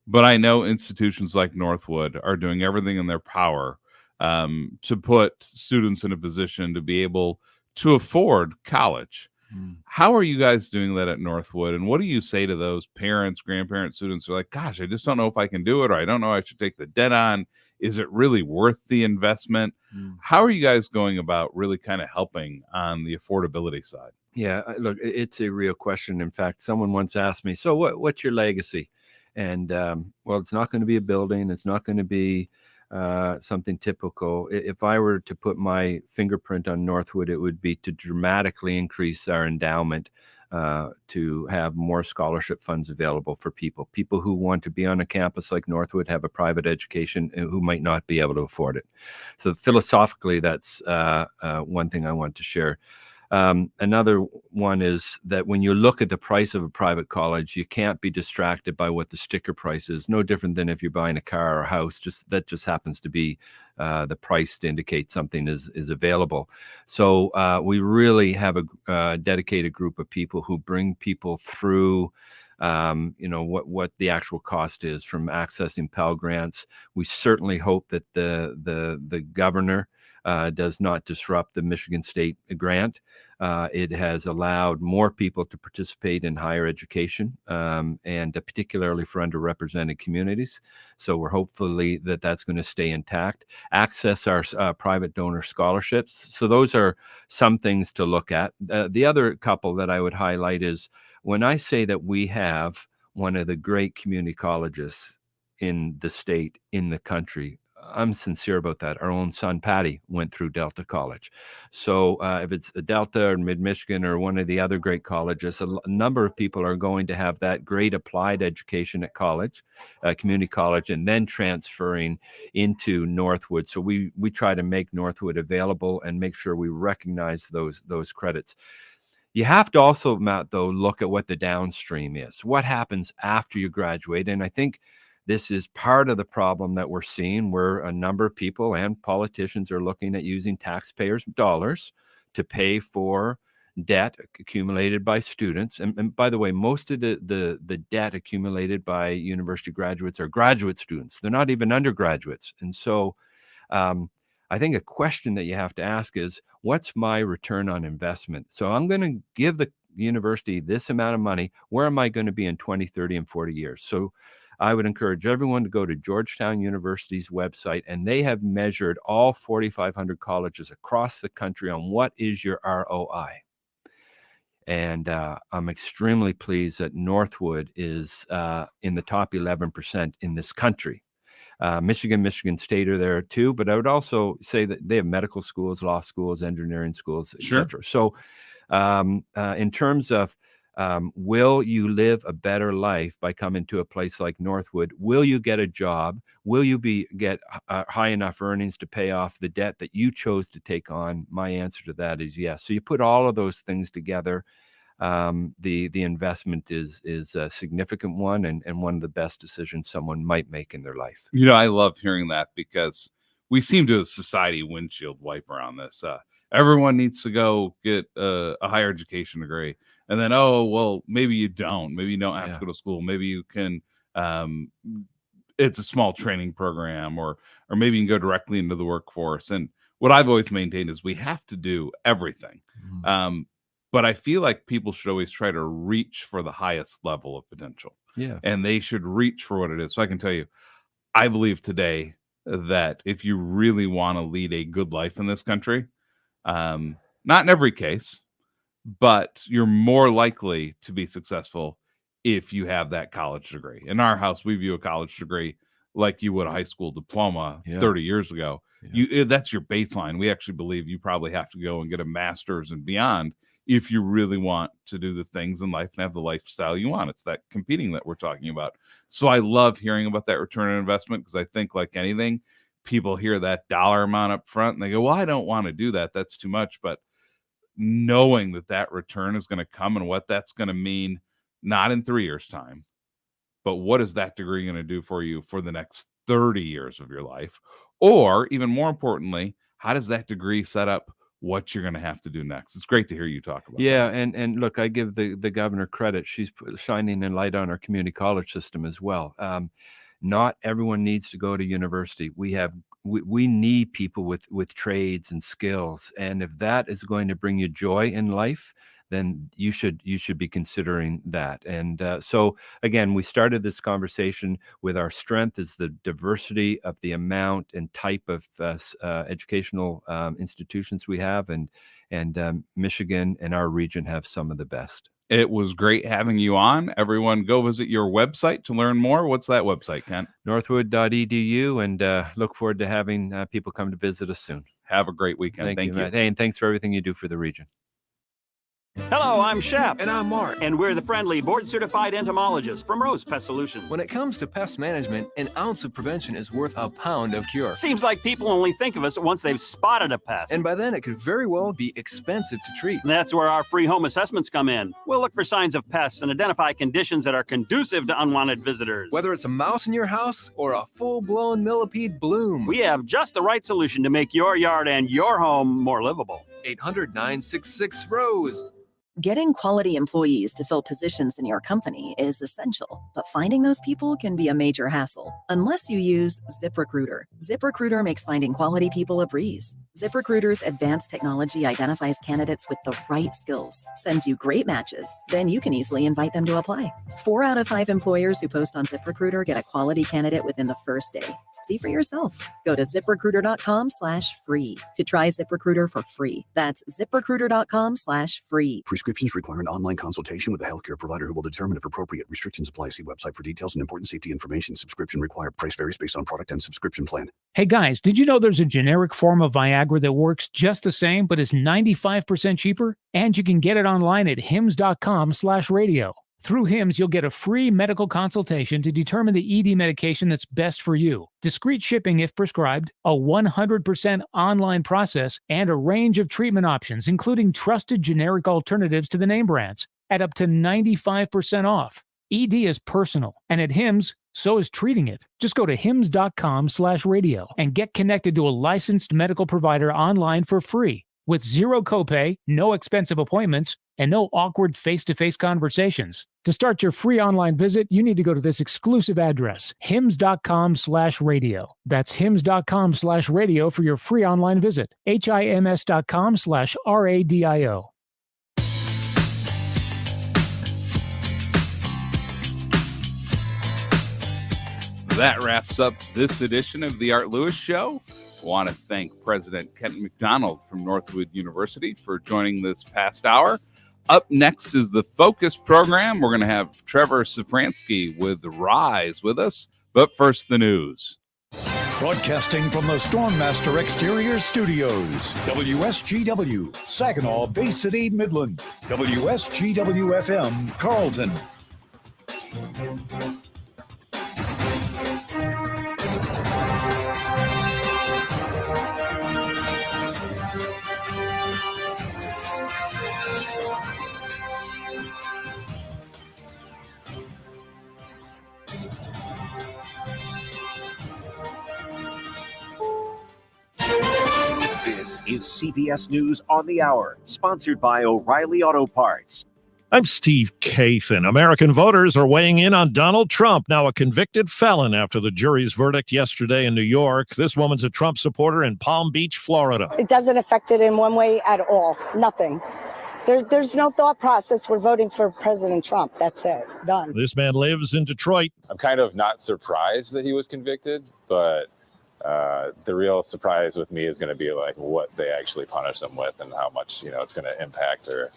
But I know institutions like Northwood are doing everything in their power to put students in a position to be able to afford college. How are you guys doing that at Northwood? And what do you say to those parents, grandparents, students who are like, gosh, I just don't know if I can do it, or I don't know I should take the debt on. Is it really worth the investment? How are you guys going about really kind of helping on the affordability side? Yeah, look, it's a real question. In fact, someone once asked me, so what's your legacy? And well, it's not going to be a building. It's not going to be something typical. If I were to put my fingerprint on Northwood, it would be to dramatically increase our endowment to have more scholarship funds available for people who want to be on a campus like Northwood, have a private education, and who might not be able to afford it. So philosophically, that's one thing I want to share. Another one is that when you look at the price of a private college, you can't be distracted by what the sticker price is. No different than if you're buying a car or a house. That just happens to be the price to indicate something is available. So we really have a dedicated group of people who bring people through what the actual cost is from accessing Pell Grants. We certainly hope that the governor does not disrupt the Michigan State grant. It has allowed more people to participate in higher education, and particularly for underrepresented communities. So we're hopefully that's going to stay intact. Access our private donor scholarships. So those are some things to look at. The other couple that I would highlight is when I say that we have one of the great community colleges in the state, in the country, I'm sincere about that. Our own son, Patty, went through Delta College. So if it's a Delta or Mid-Michigan or one of the other great colleges, a number of people are going to have that great applied education at college, community college, and then transferring into Northwood. So we try to make Northwood available and make sure we recognize those credits. You have to also, Matt, though, look at what the downstream is. What happens after you graduate? And I think this is part of the problem that we're seeing, where a number of people and politicians are looking at using taxpayers' dollars to pay for debt accumulated by students. And by the way, most of the debt accumulated by university graduates are graduate students. They're not even undergraduates. And so I think a question that you have to ask is, what's my return on investment? So I'm going to give the university this amount of money. Where am I going to be in 20, 30, and 40 years? So I would encourage everyone to go to Georgetown University's website, and they have measured all 4,500 colleges across the country on what is your ROI. And I'm extremely pleased that Northwood is in the top 11% in this country. Michigan State are there too, but I would also say that they have medical schools, law schools, engineering schools, etc. So in terms of will you live a better life by coming to a place like Northwood? Will you get a job? Will you get high enough earnings to pay off the debt that you chose to take on? My answer to that is yes. So you put all of those things together. The investment is a significant one and one of the best decisions someone might make in their life. You know, I love hearing that, because we seem to have society windshield wiper on this. Everyone needs to go get a higher education degree, and then, oh, well, maybe you don't. Maybe you don't have to go to school. Maybe you can. It's a small training program, or maybe you can go directly into the workforce. And what I've always maintained is we have to do everything. But I feel like people should always try to reach for the highest level of potential. Yeah. And they should reach for what it is. So I can tell you, I believe today that if you really want to lead a good life in this country, not in every case, but you're more likely to be successful if you have that college degree. In our house, we view a college degree like you would a high school diploma 30 years ago. That's your baseline. We actually believe you probably have to go and get a master's and beyond if you really want to do the things in life and have the lifestyle you want. It's that competing that we're talking about. So I love hearing about that return on investment, because I think, like anything, people hear that dollar amount up front and they go, well, I don't want to do that. That's too much. But knowing that return is going to come and what that's going to mean, not in 3 years' time, but what is that degree going to do for you for the next 30 years of your life? Or even more importantly, how does that degree set up what you're going to have to do next? It's great to hear you talk about that. And look, I give the governor credit. She's shining a light on our community college system as well. Not everyone needs to go to university. We need people with trades and skills. And if that is going to bring you joy in life, then you should be considering that. And so again, we started this conversation with our strength is the diversity of the amount and type of educational institutions we have, and Michigan and our region have some of the best. It was great having you on. Everyone, go visit your website to learn more. What's that website, Kent? Northwood.edu, and look forward to having people come to visit us soon. Have a great weekend. Thank you. Matt. Hey, and thanks for everything you do for the region. Hello, I'm Shep. And I'm Mark. And we're the friendly, board-certified entomologists from Rose Pest Solutions. When it comes to pest management, an ounce of prevention is worth a pound of cure. Seems like people only think of us once they've spotted a pest. And by then, it could very well be expensive to treat. That's where our free home assessments come in. We'll look for signs of pests and identify conditions that are conducive to unwanted visitors. Whether it's a mouse in your house or a full-blown millipede bloom, we have just the right solution to make your yard and your home more livable. 800-966-ROSE. Getting quality employees to fill positions in your company is essential, but finding those people can be a major hassle unless you use ZipRecruiter. ZipRecruiter makes finding quality people a breeze. ZipRecruiter's advanced technology identifies candidates with the right skills, sends you great matches, then you can easily invite them to apply. 4 out of 5 employers who post on ZipRecruiter get a quality candidate within the first day. See for yourself. Go to ziprecruiter.com/free to try ZipRecruiter for free. That's ziprecruiter.com/free. Prescriptions require an online consultation with a healthcare provider who will determine if appropriate. Restrictions apply. See website for details and important safety information. Subscription required. Price varies based on product and subscription plan. Hey guys, did you know there's a generic form of Viagra that works just the same but is 95% cheaper? And you can get it online at hims.com/radio. Through Hims, you'll get a free medical consultation to determine the ED medication that's best for you, discreet shipping if prescribed, a 100% online process, and a range of treatment options, including trusted generic alternatives to the name brands, at up to 95% off. ED is personal, and at Hims, so is treating it. Just go to hims.com/radio and get connected to a licensed medical provider online for free with zero copay, no expensive appointments, and no awkward face-to-face conversations. To start your free online visit, you need to go to this exclusive address, hims.com/radio. That's hims.com/radio for your free online visit. hims.com/radio. That wraps up this edition of the Art Lewis Show. I want to thank President Kenton McDonald from Northwood University for joining this past hour. Up next is the Focus program. We're going to have Trevor Safransky with Rise with us. But first, the news. Broadcasting from the Stormmaster Exterior Studios, WSGW, Saginaw, Bay City, Midland, WSGW-FM, Carlton. This is CBS News on the Hour, sponsored by O'Reilly Auto Parts. I'm Steve Kathan. American voters are weighing in on Donald Trump, now a convicted felon after the jury's verdict yesterday in New York. This woman's a Trump supporter in Palm Beach, Florida. It doesn't affect it in one way at all. Nothing. There's no thought process. We're voting for President Trump. That's it. Done. This man lives in Detroit. I'm kind of not surprised that he was convicted, but the real surprise with me is going to be like what they actually punish him with and how much, it's going to impact or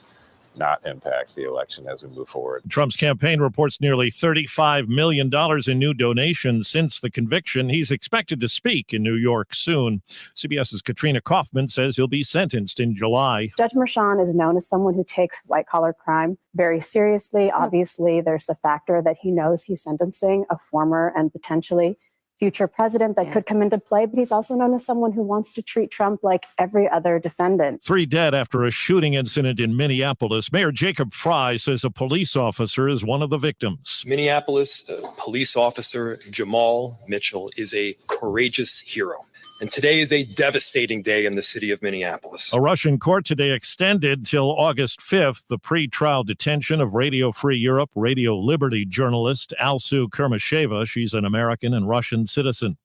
not impact the election as we move forward. Trump's campaign reports nearly $35 million in new donations since the conviction. He's expected to speak in New York soon. CBS's Katrina Kaufman says he'll be sentenced in July. Judge Merchan is known as someone who takes white-collar crime very seriously. Obviously, there's the factor that he knows he's sentencing a former and potentially future president that could come into play, but he's also known as someone who wants to treat Trump like every other defendant. 3 dead after a shooting incident in Minneapolis. Mayor Jacob Fry says a police officer is one of the victims. Minneapolis police officer Jamal Mitchell is a courageous hero. And today is a devastating day in the city of Minneapolis. A Russian court today extended till August 5th the pre-trial detention of Radio Free Europe, Radio Liberty journalist Alsu Kermasheva. She's an American and Russian citizen.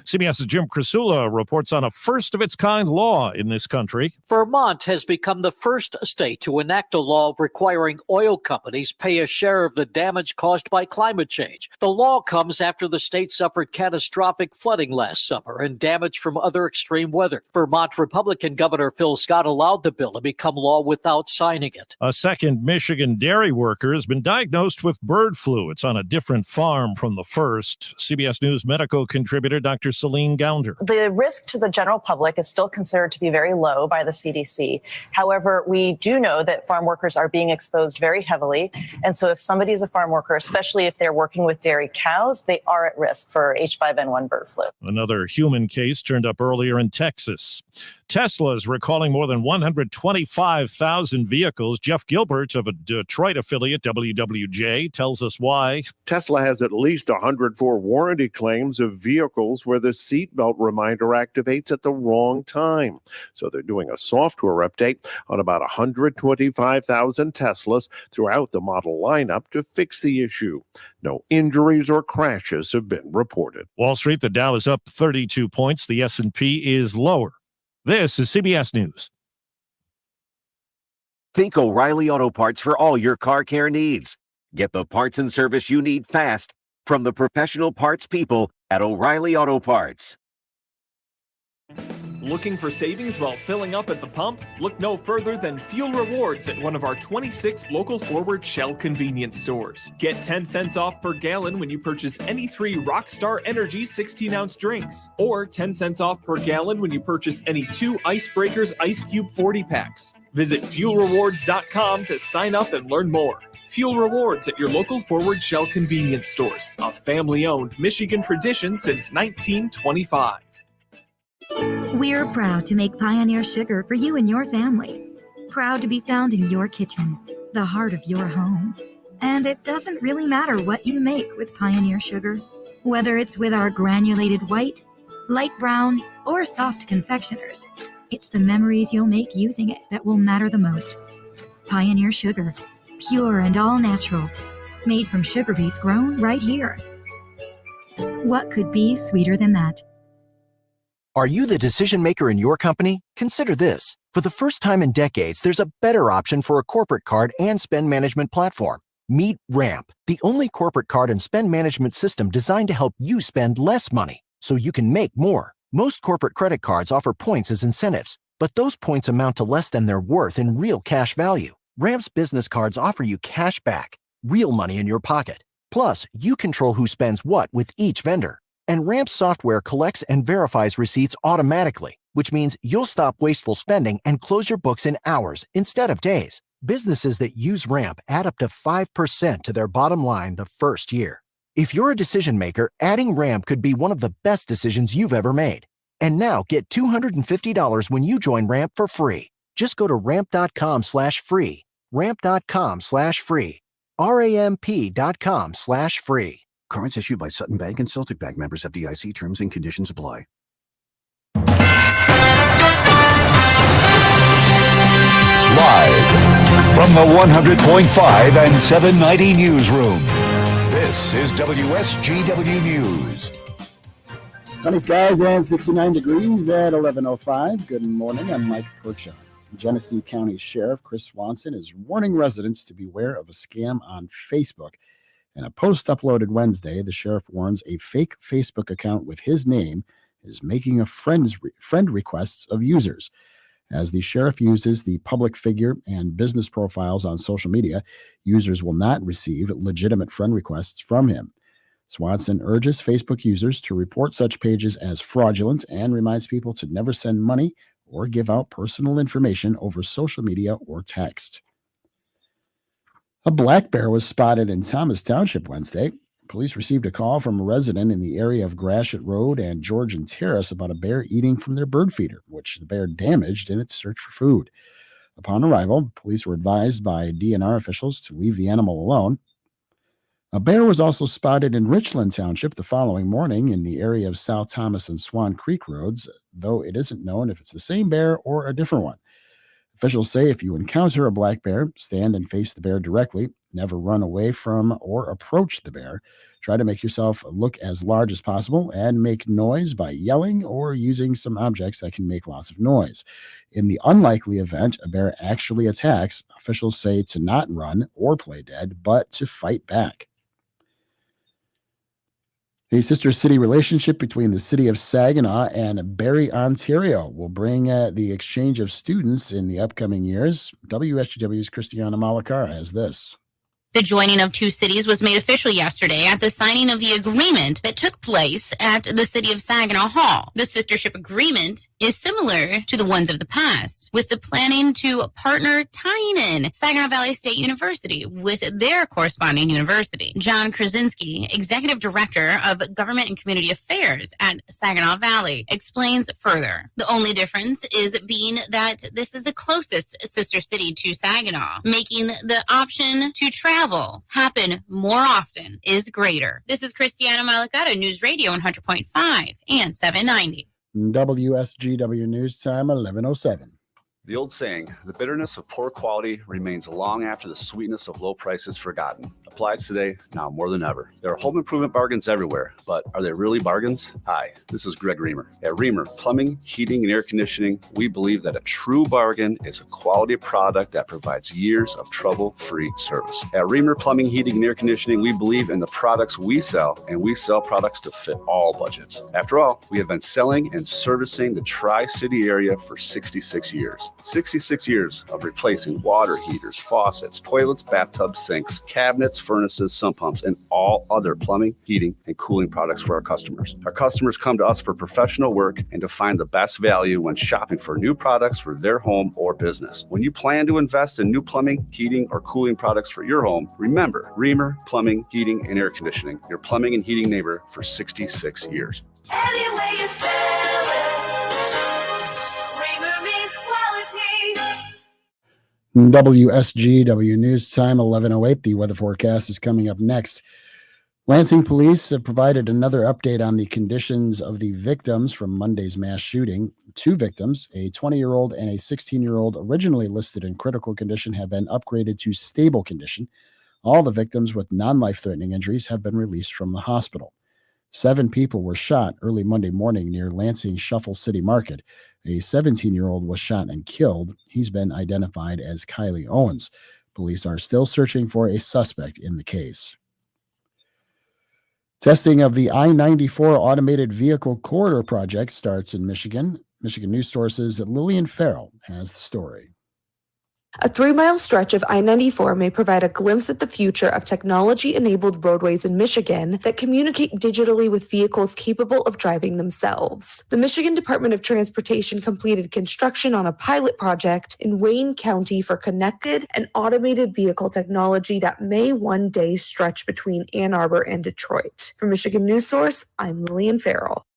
CBS's Jim Krasula reports on a first-of-its-kind law in this country. Vermont has become the first state to enact a law requiring oil companies pay a share of the damage caused by climate change. The law comes after the state suffered catastrophic flooding last summer and damage from other extreme weather. Vermont Republican Governor Phil Scott allowed the bill to become law without signing it. A second Michigan dairy worker has been diagnosed with bird flu. It's on a different farm from the first. CBS News medical contributor Dr. Celine Gounder. The risk to the general public is still considered to be very low by the CDC. However, we do know that farm workers are being exposed very heavily. And so if somebody is a farm worker, especially if they're working with dairy cows, they are at risk for H5N1 bird flu. Another human case turned up earlier in Texas. Tesla is recalling more than 125,000 vehicles. Jeff Gilbert of a Detroit affiliate, WWJ, tells us why. Tesla has at least 104 warranty claims of vehicles where the seatbelt reminder activates at the wrong time. So they're doing a software update on about 125,000 Teslas throughout the model lineup to fix the issue. No injuries or crashes have been reported. Wall Street, the Dow is up 32 points. The S&P is lower. This is CBS News. Think O'Reilly Auto Parts for all your car care needs. Get the parts and service you need fast from the professional parts people at O'Reilly Auto Parts. Looking for savings while filling up at the pump? Look no further than Fuel Rewards at one of our 26 local Forward Shell convenience stores. Get 10 cents off per gallon when you purchase any 3 Rockstar Energy 16-ounce drinks, or 10 cents off per gallon when you purchase any 2 Icebreakers Ice Cube 40 packs. Visit fuelrewards.com to sign up and learn more. Fuel Rewards at your local Forward Shell convenience stores, a family-owned Michigan tradition since 1925. We're proud to make Pioneer Sugar for you and your family. Proud to be found in your kitchen, the heart of your home. And it doesn't really matter what you make with Pioneer Sugar, whether it's with our granulated white, light brown, or soft confectioners. It's the memories you'll make using it that will matter the most. Pioneer Sugar, pure and all natural, made from sugar beets grown right here. What could be sweeter than that? Are you the decision maker in your company? Consider this. For the first time in decades, there's a better option for a corporate card and spend management platform. Meet Ramp, the only corporate card and spend management system designed to help you spend less money so you can make more. Most corporate credit cards offer points as incentives, but those points amount to less than their worth in real cash value. Ramp's business cards offer you cash back, real money in your pocket. Plus, you control who spends what with each vendor. And Ramp software collects and verifies receipts automatically, which means you'll stop wasteful spending and close your books in hours instead of days. Businesses that use Ramp add up to 5% to their bottom line the first year. If you're a decision maker, adding Ramp could be one of the best decisions you've ever made. And now get $250 when you join Ramp for free. Just go to ramp.com/free. Ramp.com/free. RAMP.com/free. Cards issued by Sutton Bank and Celtic Bank, members of FDIC. Terms and conditions apply. Live from the 100.5 and 790 newsroom, this is WSGW News. Sunny skies and 69 degrees at 11:05. Good morning. I'm Mike Percha. Genesee County Sheriff Chris Swanson is warning residents to beware of a scam on Facebook. In a post uploaded Wednesday, the sheriff warns a fake Facebook account with his name is making a friend requests of users. As the sheriff uses the public figure and business profiles on social media, users will not receive legitimate friend requests from him. Swanson urges Facebook users to report such pages as fraudulent and reminds people to never send money or give out personal information over social media or text. A black bear was spotted in Thomas Township Wednesday. Police received a call from a resident in the area of Gratiot Road and Georgian Terrace about a bear eating from their bird feeder, which the bear damaged in its search for food. Upon arrival, police were advised by DNR officials to leave the animal alone. A bear was also spotted in Richland Township the following morning in the area of South Thomas and Swan Creek roads, though it isn't known if it's the same bear or a different one. Officials say if you encounter a black bear, stand and face the bear directly. Never run away from or approach the bear. Try to make yourself look as large as possible and make noise by yelling or using some objects that can make lots of noise. In the unlikely event a bear actually attacks, officials say to not run or play dead, but to fight back. The sister city relationship between the city of Saginaw and Barrie, Ontario will bring the exchange of students in the upcoming years. WSGW's Christiana Malakar has this. The joining of two cities was made official yesterday at the signing of the agreement that took place at the City of Saginaw Hall. The sistership agreement is similar to the ones of the past, with the planning to partner tying in Saginaw Valley State University with their corresponding university. John Krasinski, Executive Director of Government and Community Affairs at Saginaw Valley, explains further. The only difference is being that this is the closest sister city to Saginaw, making the option to travel happen more often is greater. This is Christiana Malagata, News Radio 100.5 and 790. WSGW News Time 11:07. The old saying, the bitterness of poor quality remains long after the sweetness of low prices forgotten, applies today now more than ever. There are home improvement bargains everywhere, but are they really bargains? Hi, this is Greg Reamer. At Reamer Plumbing, Heating, and Air Conditioning, we believe that a true bargain is a quality product that provides years of trouble-free service. At Reamer Plumbing, Heating, and Air Conditioning, we believe in the products we sell, and we sell products to fit all budgets. After all, we have been selling and servicing the Tri-City area for 66 years. 66 years of replacing water heaters, faucets, toilets, bathtubs, sinks, cabinets, furnaces, sump pumps, and all other plumbing, heating, and cooling products for our customers. Our customers come to us for professional work and to find the best value when shopping for new products for their home or business. When you plan to invest in new plumbing, heating, or cooling products for your home, remember Reamer Plumbing, Heating, and Air Conditioning, your plumbing and heating neighbor for 66 years. Any way you spell it, Reamer means quality. WSGW News Time 11:08. The weather forecast is coming up next. Lansing police have provided another update on the conditions of the victims from Monday's mass shooting. Two victims, a 20-year-old and a 16-year-old, originally listed in critical condition, have been upgraded to stable condition. All the victims with non-life-threatening injuries have been released from the hospital. 7 people were shot early Monday morning near Lansing Shuffle City Market. A 17-year-old was shot and killed. He's been identified as Kylie Owens. Police are still searching for a suspect in the case. Testing of the I-94 automated vehicle corridor project starts in Michigan. Michigan News Source's Lillian Farrell has the story. A 3-mile stretch of I-94 may provide a glimpse at the future of technology-enabled roadways in Michigan that communicate digitally with vehicles capable of driving themselves. The Michigan Department of Transportation completed construction on a pilot project in Wayne County for connected and automated vehicle technology that may one day stretch between Ann Arbor and Detroit. For Michigan News Source, I'm Lillian Farrell.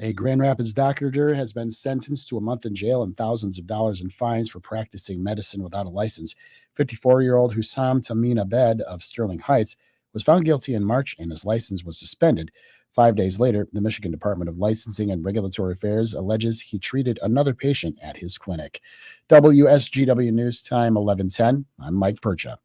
A Grand Rapids doctor has been sentenced to a month in jail and thousands of dollars in fines for practicing medicine without a license. 54-year-old Hussam Tamina Bed of Sterling Heights was found guilty in March and his license was suspended. 5 days later, the Michigan Department of Licensing and Regulatory Affairs alleges he treated another patient at his clinic. WSGW News Time 11:10. I'm Mike Percha.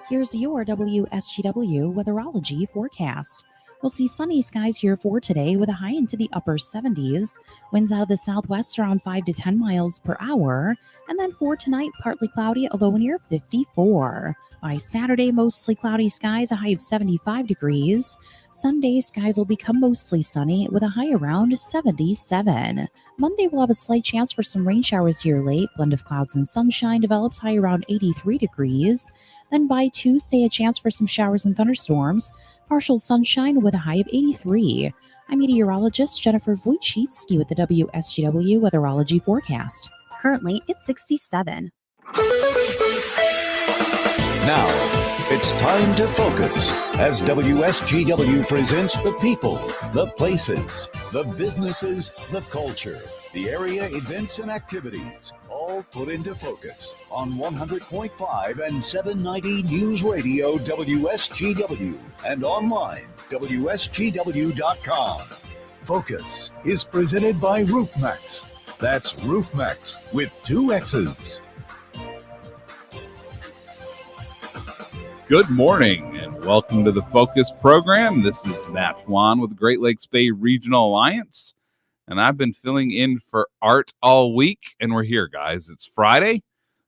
Here's your WSGW weatherology forecast. We'll see sunny skies here for today with a high into the upper 70s. Winds out of the southwest around 5 to 10 miles per hour. And then for tonight, partly cloudy, a low near 54. By Saturday, mostly cloudy skies, a high of 75 degrees. Sunday, skies will become mostly sunny with a high around 77. Monday, we'll have a slight chance for some rain showers here late. Blend of clouds and sunshine develops high around 83 degrees. Then by Tuesday, a chance for some showers and thunderstorms. Partial sunshine with a high of 83. I'm meteorologist Jennifer Wojcicki with the WSGW weatherology forecast. Currently, it's 67. Now, it's time to focus as WSGW presents the people, the places, the businesses, the culture, the area events and activities, all put into focus on 100.5 and 790 News Radio WSGW and online WSGW.com. Focus is presented by RoofMax. That's RoofMax with 2 X's. Good morning and welcome to the Focus program. This is Matt Felan with the Great Lakes Bay Regional Alliance, and I've been filling in for Art all week, and we're here, guys. It's Friday.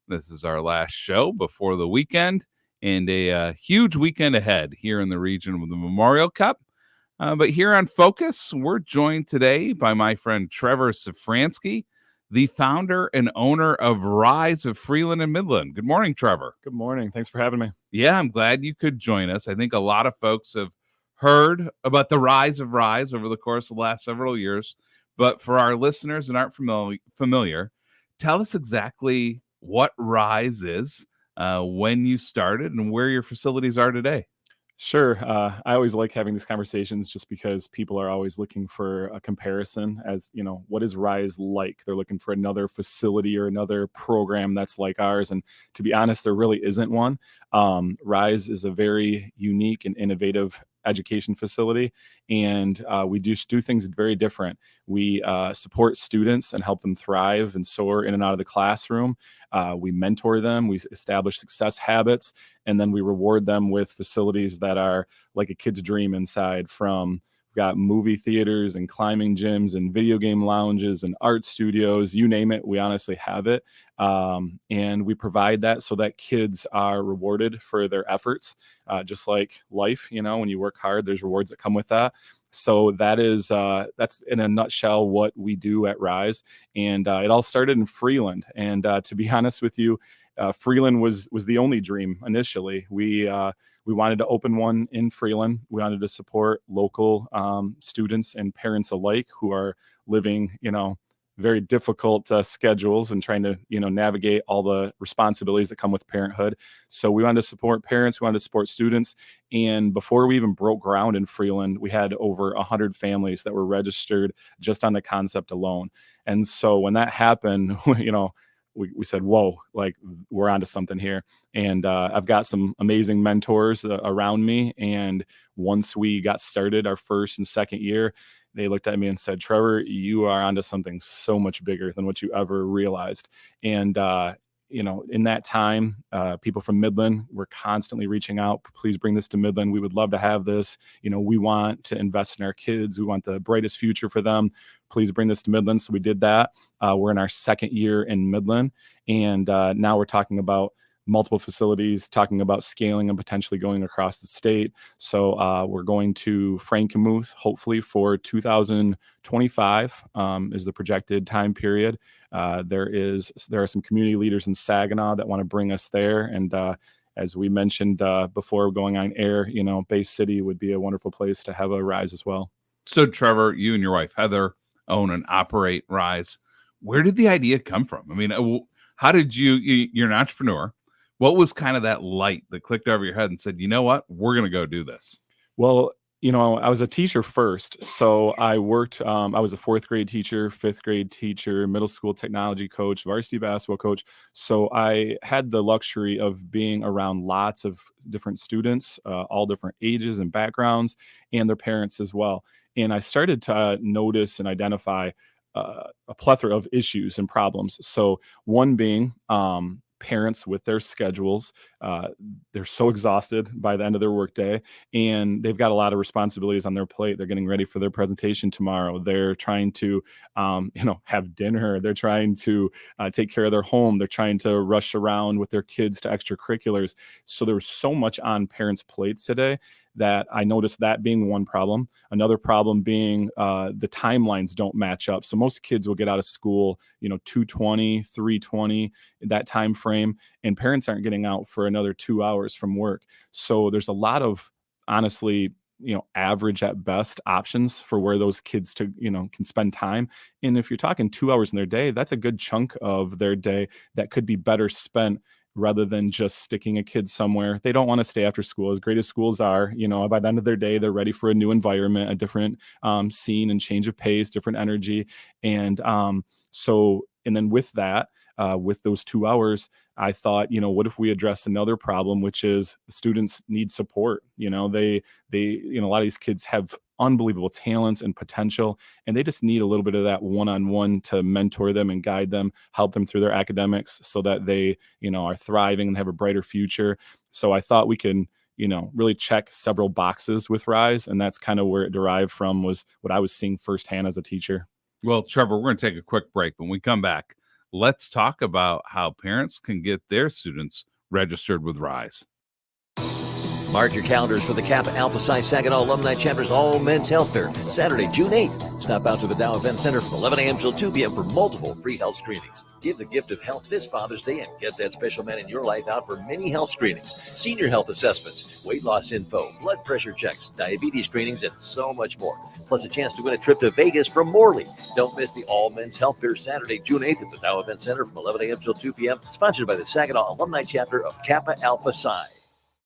This is our last show before the weekend, and a huge weekend ahead here in the region with the Memorial Cup. But here on Focus, we're joined today by my friend Trevor Safransky, the founder and owner of Rise of Freeland and Midland. Good morning, Trevor. Good morning. Thanks for having me. Yeah, I'm glad you could join us. I think a lot of folks have heard about the rise of Rise over the course of the last several years. But for our listeners that aren't familiar, tell us exactly what Rise is, when you started, and where your facilities are today. Sure. I always like having these conversations just because people are always looking for a comparison as, you know, what is Rise like? They're looking for another facility or another program that's like ours. And to be honest, there really isn't one. Rise is a very unique and innovative education facility, and we do things very different. We support students and help them thrive and soar in and out of the classroom. We mentor them. We establish success habits, and then we reward them with facilities that are like a kid's dream inside. We've got movie theaters and climbing gyms and video game lounges and art studios, you name it, we honestly have it. And we provide that so that kids are rewarded for their efforts, just like life, when you work hard, there's rewards that come with that. So that's in a nutshell what we do at Rise. And it all started in Freeland. And to be honest with you, Freeland was the only dream initially. We wanted to open one in Freeland. We wanted to support local students and parents alike who are living, very difficult schedules and trying to, navigate all the responsibilities that come with parenthood. So we wanted to support parents, we wanted to support students. And before we even broke ground in Freeland, we had over 100 families that were registered just on the concept alone. And so when that happened, we said, whoa, like we're onto something here. And I've got some amazing mentors around me. And once we got started our first and second year, they looked at me and said, Trevor, you are onto something so much bigger than what you ever realized. And, in that time, people from Midland were constantly reaching out. Please bring this to Midland. We would love to have this. We want to invest in our kids. We want the brightest future for them. Please bring this to Midland. So we did that. We're in our second year in Midland. And now we're talking about multiple facilities, talking about scaling and potentially going across the state. So we're going to Frankenmuth, hopefully for 2025 is the projected time period. There are some community leaders in Saginaw that want to bring us there. And as we mentioned before going on air, Bay City would be a wonderful place to have a Rise as well. So Trevor, you and your wife, Heather, own and operate Rise. Where did the idea come from? I mean, how did you're an entrepreneur. What was kind of that light that clicked over your head and said, you know what, we're going to go do this? Well, I was a teacher first. So I worked, I was a fourth grade teacher, fifth grade teacher, middle school technology coach, varsity basketball coach. So I had the luxury of being around lots of different students, all different ages and backgrounds, and their parents as well. And I started to notice and identify a plethora of issues and problems. So one being, parents with their schedules, they're so exhausted by the end of their workday, and they've got a lot of responsibilities on their plate. They're getting ready for their presentation tomorrow. They're trying to, have dinner. They're trying to take care of their home. They're trying to rush around with their kids to extracurriculars. So there was so much on parents' plates today that I noticed that being one problem. Another problem being the timelines don't match up. So most kids will get out of school, 2:20, 3:20, that time frame, and parents aren't getting out for another 2 hours from work. So there's a lot of, honestly, average at best options for where those kids can spend time. And if you're talking 2 hours in their day, that's a good chunk of their day that could be better spent rather than just sticking a kid somewhere. They don't want to stay after school. As great as schools are, by the end of their day, they're ready for a new environment, a different scene and change of pace, different energy. And then with that, with those 2 hours, I thought, what if we address another problem, which is the students need support. They a lot of these kids have unbelievable talents and potential, and they just need a little bit of that one-on-one to mentor them and guide them, help them through their academics so that they, are thriving and have a brighter future. So I thought we can, really check several boxes with Rise. And that's kind of where it derived from, was what I was seeing firsthand as a teacher. Well, Trevor, we're going to take a quick break. When we come back, let's talk about how parents can get their students registered with Rise. Mark your calendars for the Kappa Alpha Psi Saginaw Alumni Chapter's All Men's Health Fair, Saturday, June 8th. Stop out to the Dow Event Center from 11 a.m. till 2 p.m. for multiple free health screenings. Give the gift of health this Father's Day and get that special man in your life out for many health screenings, senior health assessments, weight loss info, blood pressure checks, diabetes screenings, and so much more. Plus a chance to win a trip to Vegas from Morley. Don't miss the All Men's Health Fair, Saturday, June 8th at the Dow Event Center from 11 a.m. till 2 p.m. Sponsored by the Saginaw Alumni Chapter of Kappa Alpha Psi.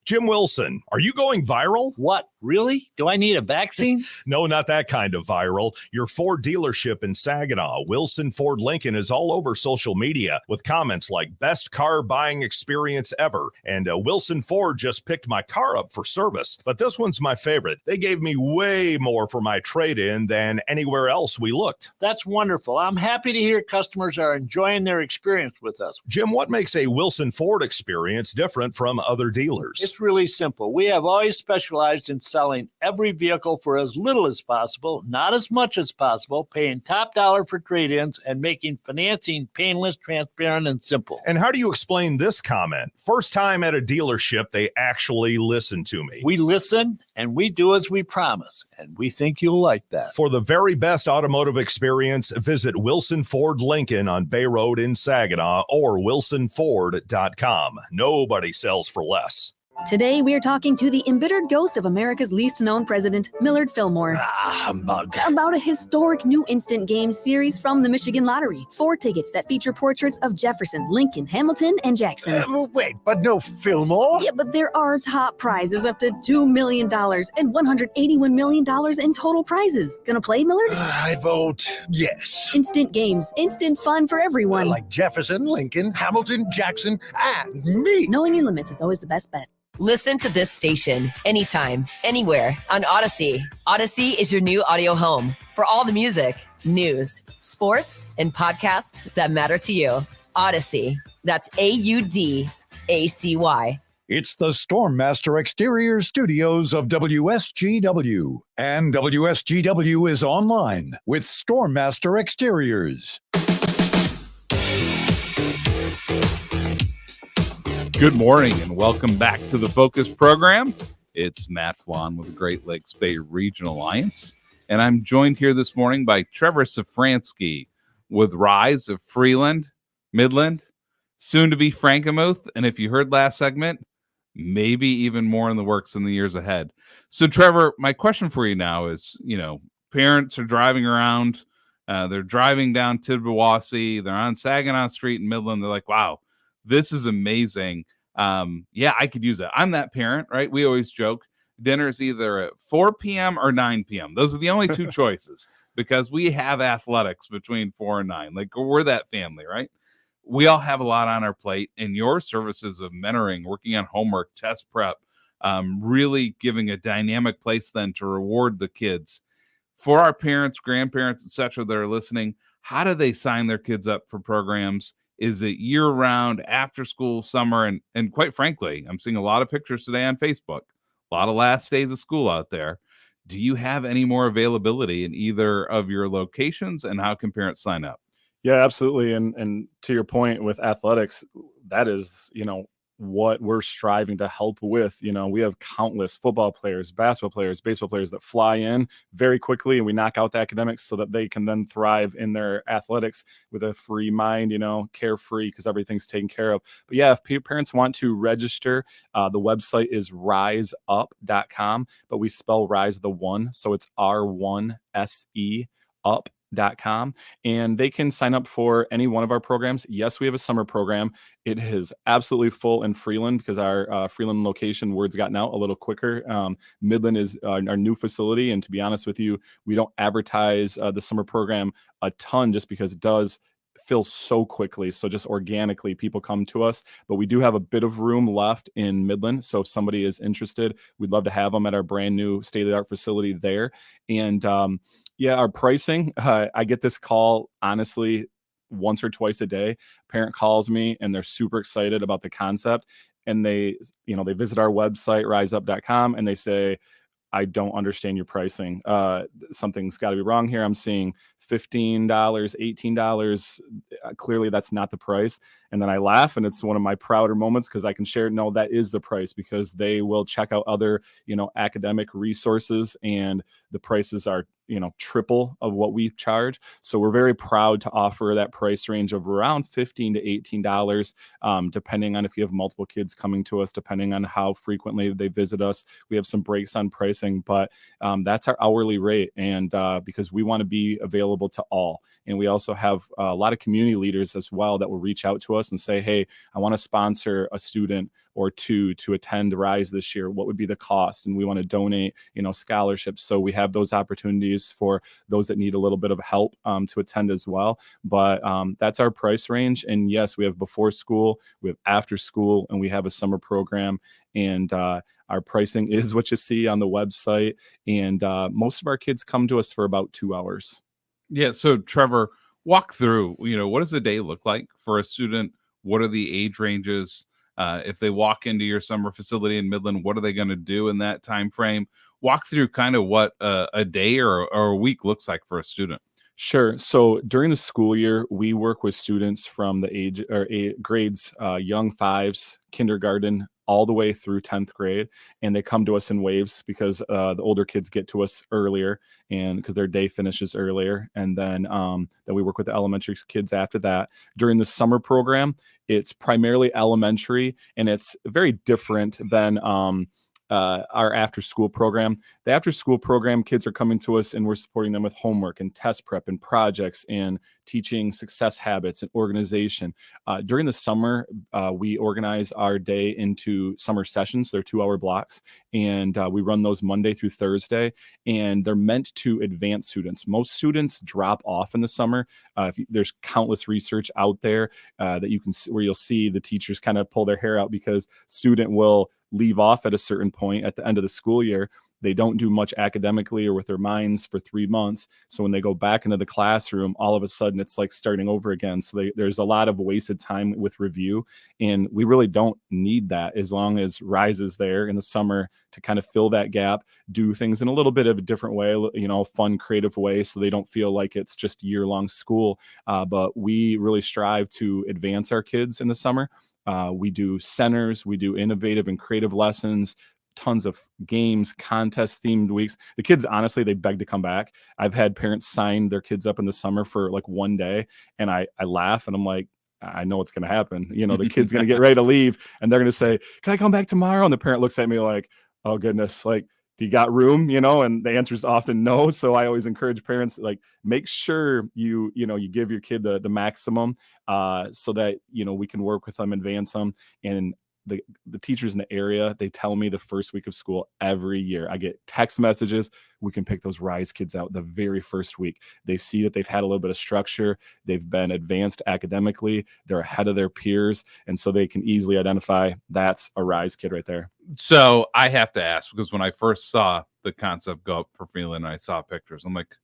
Jim Wilson, are you going viral? What? Really? Do I need a vaccine? No, not that kind of viral. Your Ford dealership in Saginaw, Wilson Ford Lincoln, is all over social media with comments like best car buying experience ever. And Wilson Ford just picked my car up for service. But this one's my favorite. They gave me way more for my trade-in than anywhere else we looked. That's wonderful. I'm happy to hear customers are enjoying their experience with us. Jim, what makes a Wilson Ford experience different from other dealers? It's really simple. We have always specialized in selling every vehicle for as little as possible, not as much as possible, paying top dollar for trade-ins, and making financing painless, transparent, and simple. And how do you explain this comment? First time at a dealership, they actually listen to me. We listen and we do as we promise, and we think you'll like that. For the very best automotive experience, visit Wilson Ford Lincoln on Bay Road in Saginaw or wilsonford.com. Nobody sells for less. Today, we are talking to the embittered ghost of America's least known president, Millard Fillmore. Humbug. About a historic new instant game series from the Michigan Lottery. 4 tickets that feature portraits of Jefferson, Lincoln, Hamilton, and Jackson. Wait, but no Fillmore? Yeah, but there are top prizes up to $2 million and $181 million in total prizes. Gonna play, Millard? I vote yes. Instant games, instant fun for everyone. Like Jefferson, Lincoln, Hamilton, Jackson, and me. Knowing your limits is always the best bet. Listen to this station anytime, anywhere on Odyssey. Odyssey is your new audio home for all the music, news, sports, and podcasts that matter to you. Odyssey. That's AUDACY. It's the Stormmaster Exterior Studios of WSGW. And WSGW is online with Stormmaster Exteriors. Good morning and welcome back to the Focus program. It's Matt Felan with the Great Lakes Bay Regional Alliance, and I'm joined here this morning by Trevor Safransky with Rise of Freeland, Midland, soon to be Frankenmuth, and if you heard last segment, maybe even more in the works in the years ahead. So Trevor, my question for you now is, parents are driving around, they're driving down Tidbawasi, they're on Saginaw Street in Midland, they're like, wow, this is amazing. Yeah, I could use it. I'm that parent, right? We always joke dinner's either at 4 p.m. or 9 p.m. Those are the only two choices because we have athletics between 4 and 9. Like we're that family, right? We all have a lot on our plate, and your services of mentoring, working on homework, test prep, really giving a dynamic place then to reward the kids. For our parents, grandparents, etc. that are listening, how do they sign their kids up for programs? Is it year-round, after school, summer? And quite frankly, I'm seeing a lot of pictures today on Facebook, a lot of last days of school out there. Do you have any more availability in either of your locations, and how can parents sign up? Yeah, absolutely. And to your point with athletics, that is, what we're striving to help with. We have countless football players, basketball players, baseball players that fly in very quickly, and we knock out the academics so that they can then thrive in their athletics with a free mind, carefree because everything's taken care of. But yeah, if parents want to register, the website is riseup.com, but we spell rise the one. So it's R1SE up.com, and they can sign up for any one of our programs. Yes, we have a summer program. It is absolutely full in Freeland because our Freeland location word's gotten out a little quicker. Midland is our new facility, and to be honest with you, we don't advertise the summer program a ton just because it does fill so quickly. So just organically, people come to us. But we do have a bit of room left in Midland. So if somebody is interested, we'd love to have them at our brand new state-of-the-art facility there. And yeah, our pricing, I get this call, honestly, once or twice a day. Parent calls me and they're super excited about the concept. And they visit our website, riseup.com, and they say, I don't understand your pricing. Something's got to be wrong here. I'm seeing $15, $18. Clearly, that's not the price. And then I laugh, and it's one of my prouder moments because I can share, no, that is the price, because they will check out other, academic resources, and the prices are, triple of what we charge. So we're very proud to offer that price range of around $15 to $18, depending on if you have multiple kids coming to us, depending on how frequently they visit us. We have some breaks on pricing, but that's our hourly rate. And because we want to be available to all. And we also have a lot of community leaders as well that will reach out to us and say, hey, I want to sponsor a student or two to attend Rise this year, what would be the cost? And we want to donate, scholarships. So we have those opportunities for those that need a little bit of help to attend as well. But that's our price range. And yes, we have before school, we have after school, and we have a summer program. And our pricing is what you see on the website. And most of our kids come to us for about 2 hours. Yeah. So Trevor, walk through, what does a day look like for a student? What are the age ranges? If they walk into your summer facility in Midland, what are they going to do in that time frame? Walk through kind of what a day or a week looks like for a student. Sure. So during the school year, we work with students from the age or grades, young fives, kindergarten, all the way through 10th grade. And they come to us in waves because the older kids get to us earlier and because their day finishes earlier. And then we work with the elementary kids after that. During the summer program, it's primarily elementary, and it's very different than our after school program. The after school program, kids are coming to us and we're supporting them with homework and test prep and projects and teaching success habits and organization. During the summer, we organize our day into summer sessions. They're 2-hour blocks, and we run those Monday through Thursday, and they're meant to advance students. Most students drop off in the summer. There's countless research out there that you can where you'll see the teachers kind of pull their hair out because student will leave off at a certain point at the end of the school year. They don't do much academically or with their minds for 3 months. So when they go back into the classroom, all of a sudden it's like starting over again. So there's a lot of wasted time with review. And we really don't need that as long as Rise is there in the summer to kind of fill that gap, do things in a little bit of a different way, fun, creative way, so they don't feel like it's just year-long school. But we really strive to advance our kids in the summer. We do centers, we do innovative and creative lessons, tons of games, contest themed weeks. The kids, honestly, they beg to come back. I've had parents sign their kids up in the summer for like one day, and I laugh and I'm like, I know what's going to happen. The kid's going to get ready to leave and they're going to say, can I come back tomorrow? And the parent looks at me like, oh goodness, like, do you got room? And the answer is often no. So I always encourage parents, like, make sure you give your kid the maximum so that, we can work with them, advance them. And the teachers in the area, they tell me the first week of school every year, I get text messages. We can pick those Rise kids out the very first week. They see that they've had a little bit of structure. They've been advanced academically. They're ahead of their peers. And so they can easily identify that's a Rise kid right there. So I have to ask, because when I first saw the concept go up for Felan and I saw pictures, I'm like,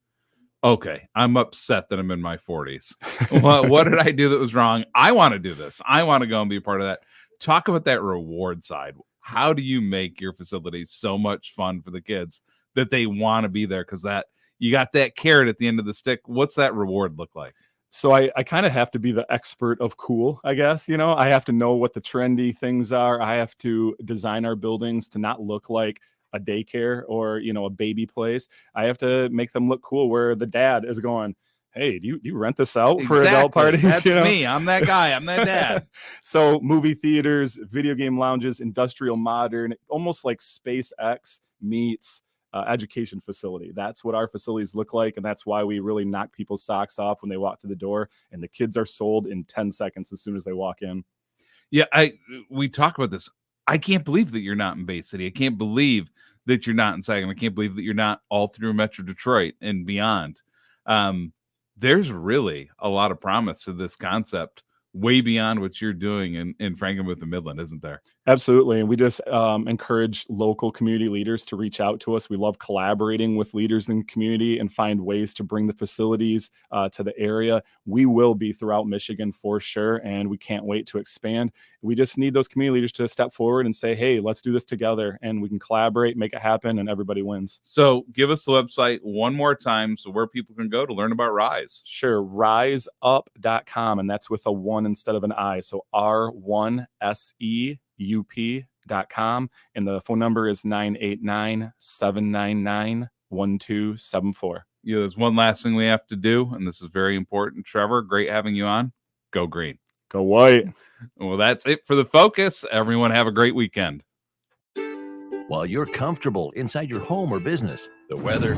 okay, I'm upset that I'm in my 40s. What did I do that was wrong? I want to do this. I want to go and be a part of that. Talk about that reward side. How do you make your facilities so much fun for the kids that they want to be there? Because that you got that carrot at the end of the stick. What's that reward look like? So I kind of have to be the expert of cool, I guess. I have to know what the trendy things are. I have to design our buildings to not look like a daycare or, a baby place. I have to make them look cool where the dad is going, hey, do you rent this out for adult parties? That's me. I'm that guy. I'm that dad. So movie theaters, video game lounges, industrial modern, almost like SpaceX meets education facility. That's what our facilities look like. And that's why we really knock people's socks off when they walk through the door. And the kids are sold in 10 seconds as soon as they walk in. Yeah, we talk about this. I can't believe that you're not in Bay City. I can't believe that you're not in Saginaw. I can't believe that you're not all through Metro Detroit and beyond. There's really a lot of promise to this concept, way beyond what you're doing in Frankenmuth and Midland, isn't there? Absolutely. And we just encourage local community leaders to reach out to us. We love collaborating with leaders in the community and find ways to bring the facilities to the area. We will be throughout Michigan for sure, and we can't wait to expand. We just need those community leaders to step forward and say, hey, let's do this together, and we can collaborate, make it happen, and everybody wins. So give us the website one more time so where people can go to learn about Rise. Sure. RiseUp.com, and that's with a 1 instead of an I. So R1SEUP.com, and the phone number is 989-799-1274. There's one last thing we have to do, and this is very important. Trevor, great having you on. Go green. Go white. Well, that's it for the focus. Everyone have a great weekend. While you're comfortable inside your home or business, the weather